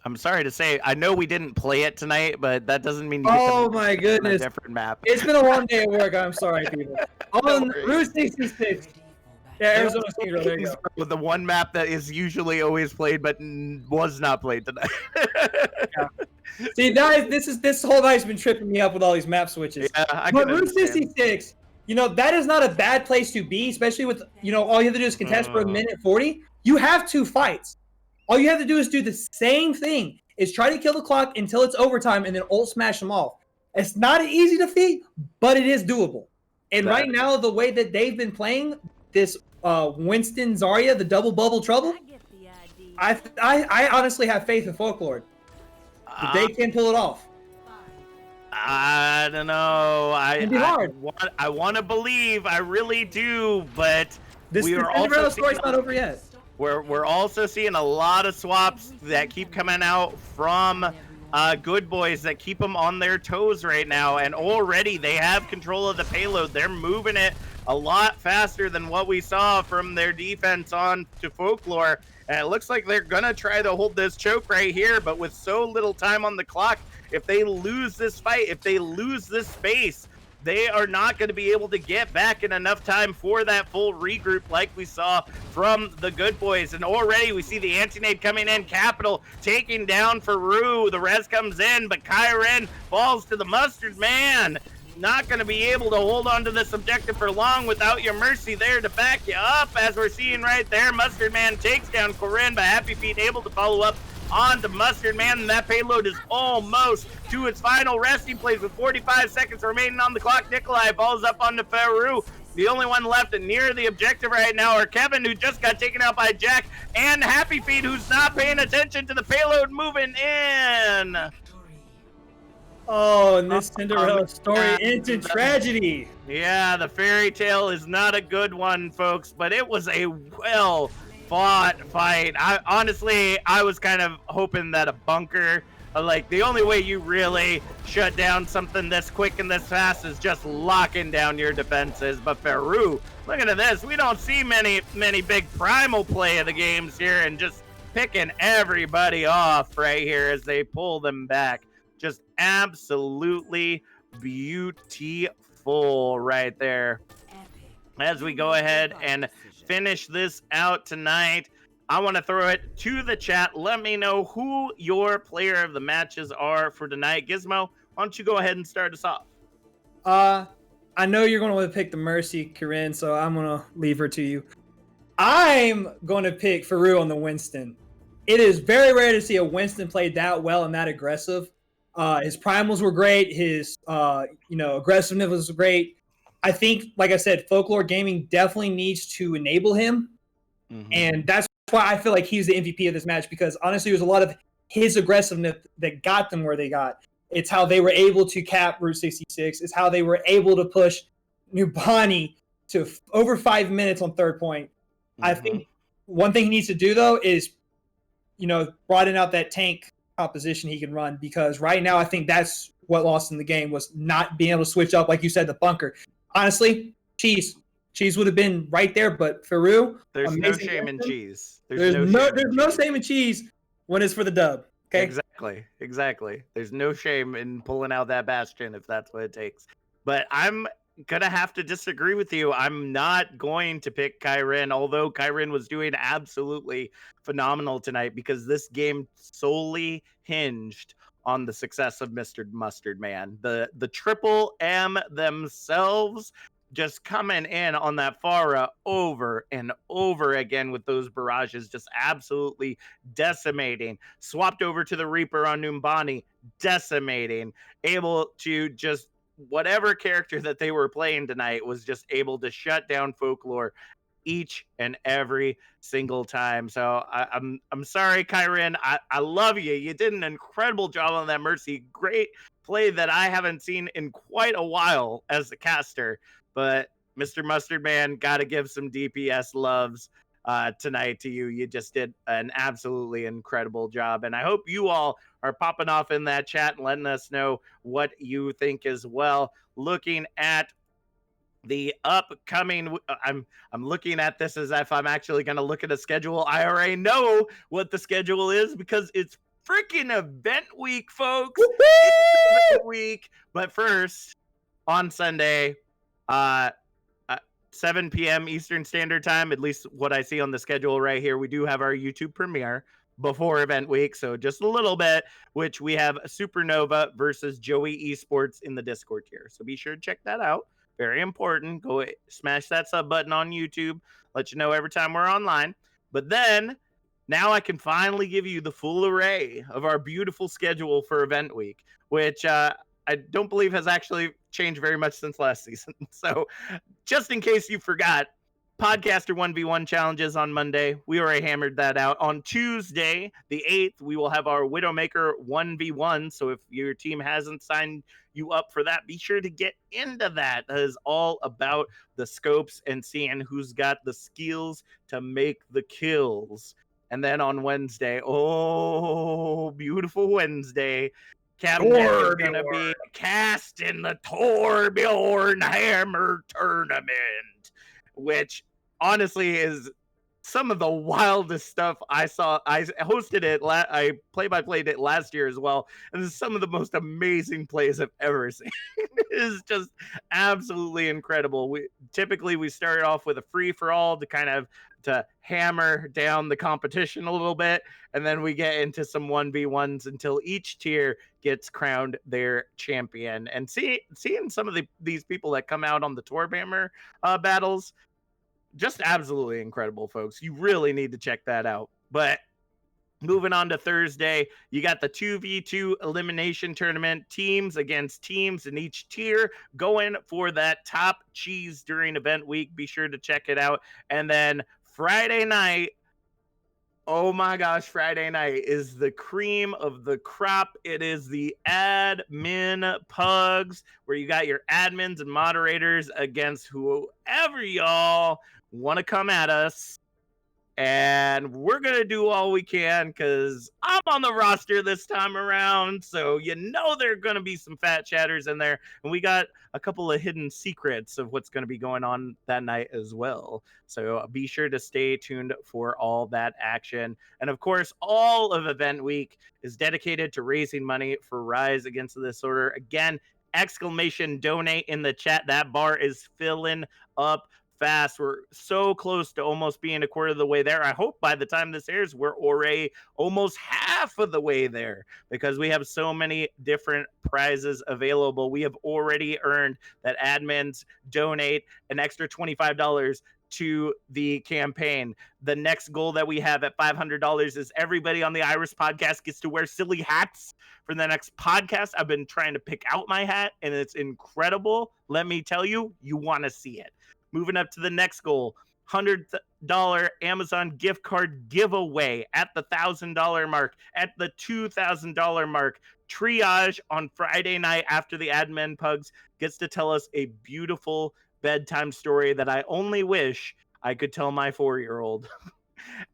I'm sorry to say, I know we didn't play it tonight, but that doesn't mean you oh my goodness, a different map. It's been a long day at work. I'm sorry, people. On Route 66. Yeah, Arizona Kings Road. There you go. With the one map that is usually always played, but was not played tonight. Yeah. See, guys, this whole night's been tripping me up with all these map switches. Yeah, but Route 66, you know, that is not a bad place to be, especially with, you know, all you have to do is contest for a minute 40. You have 2 fights. All you have to do is do the same thing, is try to kill the clock until it's overtime and then ult smash them off. It's not an easy defeat, but it is doable. And right now, the way that they've been playing this Winston Zarya, the double bubble trouble, I honestly have faith in Folklore that they can pull it off. I don't know. It'd be hard. I want to believe. I really do, but This Cinderella story's not over yet. We're also seeing a lot of swaps that keep coming out from good boys that keep them on their toes right now, and already they have control of the payload. They're moving it a lot faster than what we saw from their defense on to Folklore, and it looks like they're gonna try to hold this choke right here, but with so little time on the clock, if they lose this fight, if they lose this space, they are not going to be able to get back in enough time for that full regroup like we saw from the good boys. And already we see the anti-nade coming in. Capital taking down Farouz. The res comes in, but Kyren falls to the Mustard Man. Not going to be able to hold on to this objective for long without your Mercy there to back you up, as we're seeing right there. Mustard Man takes down Corinne, but Happy Feet able to follow up on to Mustard Man, and that payload is almost to its final resting place with 45 seconds remaining on the clock. Nikolai falls up onto Farouz. The only one left near the objective right now are Kevin, who just got taken out by Jack, and Happy Feet, who's not paying attention to the payload moving in. Oh, and this Cinderella story into tragedy. Yeah, the fairy tale is not a good one, folks, but it was a well-fought fight. I was kind of hoping that a bunker, like, the only way you really shut down something this quick and this fast is just locking down your defenses. But Farouz, looking at this, we don't see many big primal play of the games here, and just picking everybody off right here as they pull them back. Just absolutely beautiful right there. As we go ahead and finish this out tonight, I want to throw it to the chat. Let me know who your player of the matches are for tonight. Gizmo, why don't you go ahead and start us off? I know you're going to want to pick the Mercy, Corinne, so I'm going to leave her to you. I'm going to pick Farouz on the Winston. It is very rare to see a Winston play that well and that aggressive. His primals were great. His aggressiveness was great. I think, like I said, Folklore Gaming definitely needs to enable him. Mm-hmm. And that's why I feel like he's the MVP of this match, because honestly, there's a lot of his aggressiveness that got them where they got. It's how they were able to cap Route 66. It's how they were able to push Nubani to over 5 minutes on third point. I think one thing he needs to do though is, broaden out that tank composition he can run, because right now I think that's what lost in the game, was not being able to switch up, like you said, the bunker. Honestly, Cheese would have been right there, but Faru, There's no shame in cheese. There's no shame in Cheese when it's for the dub. Okay. Exactly. There's no shame in pulling out that Bastion if that's what it takes. But I'm gonna have to disagree with you. I'm not going to pick Kyren, although Kyren was doing absolutely phenomenal tonight, because this game solely hinged on the success of Mr. Mustard Man. The Triple M themselves just coming in on that Pharah over and over again with those barrages, just absolutely decimating. Swapped over to the Reaper on Numbani, decimating. Able to just, whatever character that they were playing tonight was just able to shut down Folklore each and every single time. So I'm sorry, Kyren. I love you. You did an incredible job on that Mercy. Great play that I haven't seen in quite a while as a caster. But Mr. Mustard Man, got to give some DPS loves tonight to you. You just did an absolutely incredible job. And I hope you all are popping off in that chat and letting us know what you think as well. Looking at the upcoming, I'm looking at this as if I'm actually going to look at a schedule. I already know what the schedule is because it's freaking event week, folks. It's event week. But first, on Sunday, 7 p.m. Eastern Standard Time, at least what I see on the schedule right here, we do have our YouTube premiere before event week, so just a little bit, which we have Supernova versus Joey Esports in the Discord tier. So be sure to check that out. Very important. Go smash that sub button on YouTube. Let you know every time we're online. But then, now I can finally give you the full array of our beautiful schedule for event week, which I don't believe has actually changed very much since last season. So just in case you forgot, Podcaster 1v1 challenges on Monday. We already hammered that out. On Tuesday, the 8th, we will have our Widowmaker 1v1. So if your team hasn't signed you up for that, be sure to get into that. That is all about the scopes and seeing who's got the skills to make the kills. And then on Wednesday, oh, beautiful Wednesday, Captain is going to be casting the Torbjorn Hammer Tournament, which honestly is some of the wildest stuff I saw. I hosted it, I play-by-played it last year as well, and this is some of the most amazing plays I've ever seen. It is just absolutely incredible. We start off with a free-for-all to hammer down the competition a little bit, and then we get into some 1v1s until each tier gets crowned their champion. And seeing some of these people that come out on the Torbhammer battles, just absolutely incredible, folks. You really need to check that out. But moving on to Thursday, you got the 2v2 elimination tournament, teams against teams in each tier, going for that top cheese during event week. Be sure to check it out. And then Friday night, oh my gosh, Friday night is the cream of the crop. It is the admin pugs, where you got your admins and moderators against whoever y'all want to come at us. And we're going to do all we can because I'm on the roster this time around. So there are going to be some fat chatters in there. And we got a couple of hidden secrets of what's going to be going on that night as well. So be sure to stay tuned for all that action. And of course, all of event week is dedicated to raising money for Rise Against the Disorder. Again, exclamation donate in the chat. That bar is filling up fast. We're so close to almost being a quarter of the way there. I hope by the time this airs, we're already almost half of the way there, because we have so many different prizes available. We have already earned that admins donate an extra $25 to the campaign. The next goal that we have at $500 is everybody on the Iris podcast gets to wear silly hats for the next podcast. I've been trying to pick out my hat, and it's incredible. Let me tell you, you want to see it. Moving up to the next goal, $100 Amazon gift card giveaway at the $1,000 mark, at the $2,000 mark. Triage on Friday night after the admin pugs gets to tell us a beautiful bedtime story that I only wish I could tell my 4-year-old.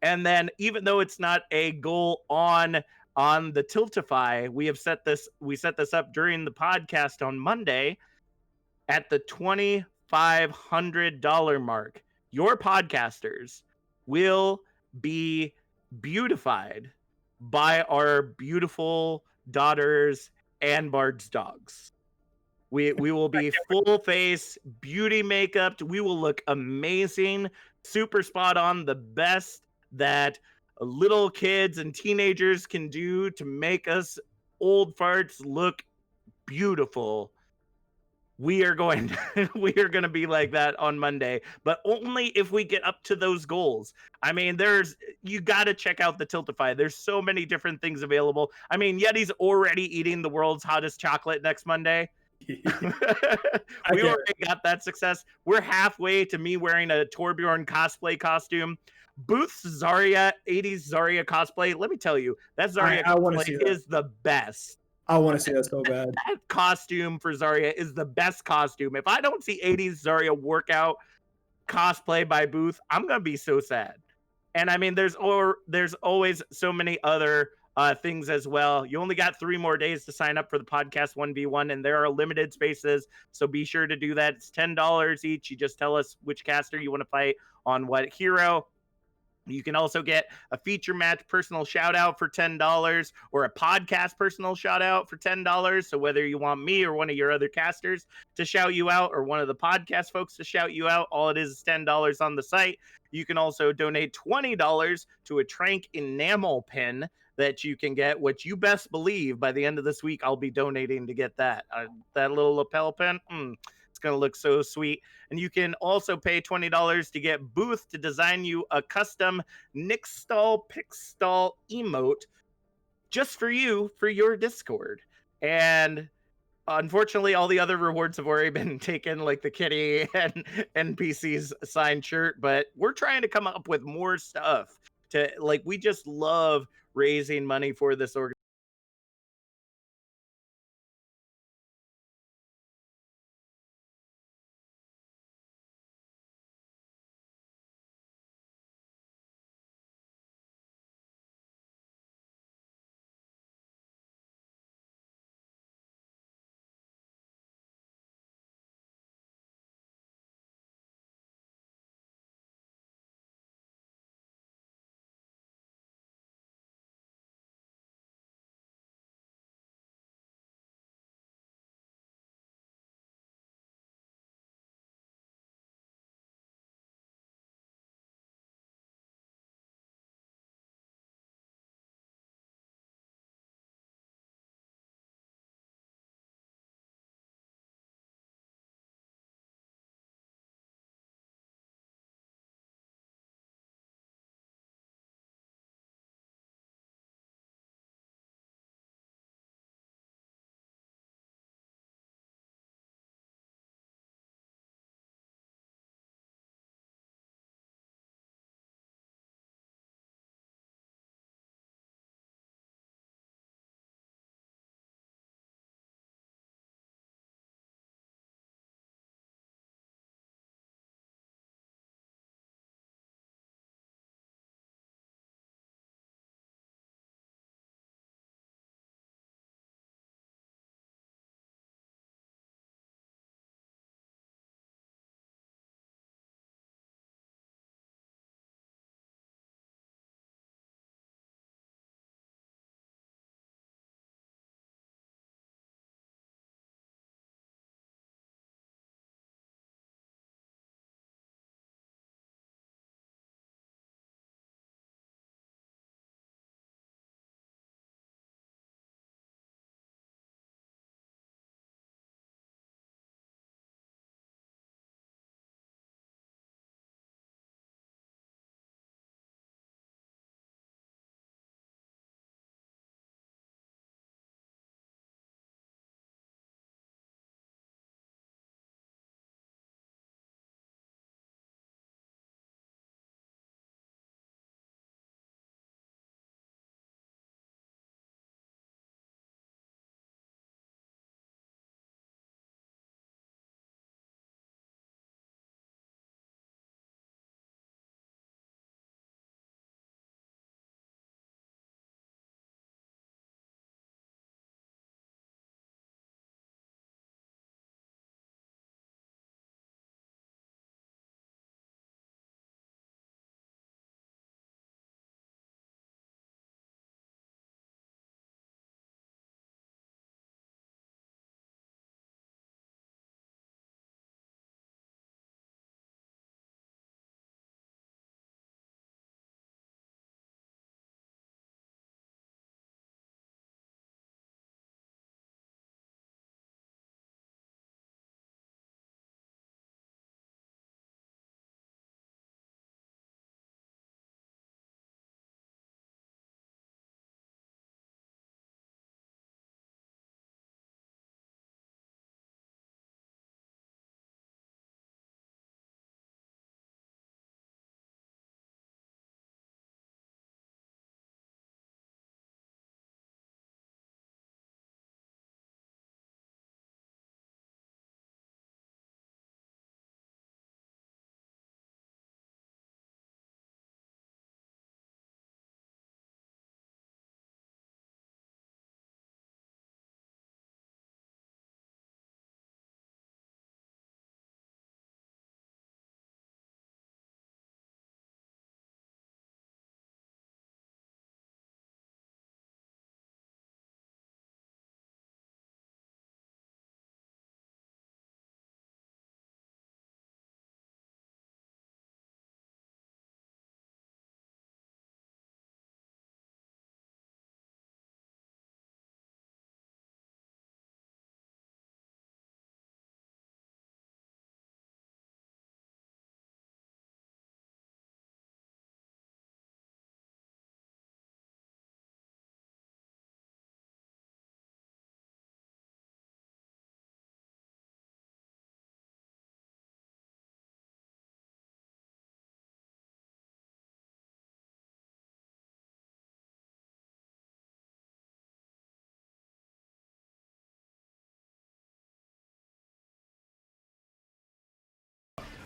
And then, even though it's not a goal on the Tiltify, we set this up during the podcast on Monday at the $2,500 mark. Your podcasters will be beautified by our beautiful daughters and Bard's dogs. We will be full face, beauty makeup. We will look amazing, super spot on, the best that little kids and teenagers can do to make us old farts look beautiful. We are going to be like that on Monday, but only if we get up to those goals. I mean, you got to check out the Tiltify. There's so many different things available. I mean, Yeti's already eating the world's hottest chocolate next Monday. We already got that success. We're halfway to me wearing a Torbjorn cosplay costume. Booth's Zarya 80s Zarya cosplay. Let me tell you, that Zarya cosplay is the best. I want to see that so bad. That costume for Zarya is the best costume. If I don't see 80s Zarya workout cosplay by Booth, I'm gonna be so sad. And I mean, there's always so many other things as well. You only got 3 more days to sign up for the podcast 1v1, and there are limited spaces, so be sure to do that. It's $10 each. You just tell us which caster you want to fight on what hero. You can also get a feature match personal shout out for $10 or a podcast personal shout out for $10. So whether you want me or one of your other casters to shout you out or one of the podcast folks to shout you out, all it is $10 on the site. You can also donate $20 to a Trank enamel pin that you can get, which you best believe by the end of this week, I'll be donating to get that. That little lapel pin. It's going to look so sweet. And you can also pay $20 to get Booth to design you a custom Nickstall Pickstall emote just for you, for your Discord. And unfortunately, all the other rewards have already been taken, like the kitty and NPC's signed shirt. But we're trying to come up with more stuff we just love raising money for this organization.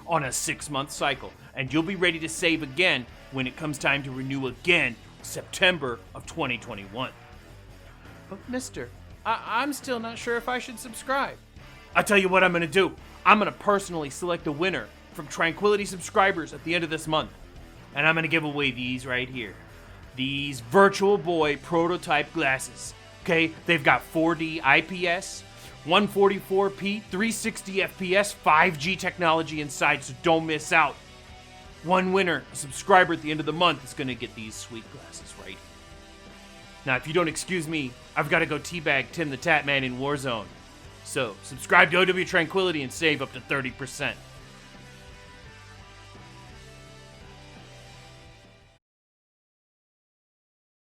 on a 6-month cycle, and you'll be ready to save again when it comes time to renew again September of 2021. But mister, I'm still not sure if I should subscribe. I tell you what I'm gonna do. I'm gonna personally select a winner from Tranquility subscribers at the end of this month. And I'm gonna give away these right here. These Virtual Boy prototype glasses. Okay, they've got 4D IPS, 144p, 360 FPS, 5G technology inside, so don't miss out. One winner, a subscriber at the end of the month, is gonna get these sweet glasses right here. Now, if you don't excuse me, I've got to go teabag Tim the Tatman in Warzone. So, subscribe to OW Tranquility and save up to 30%.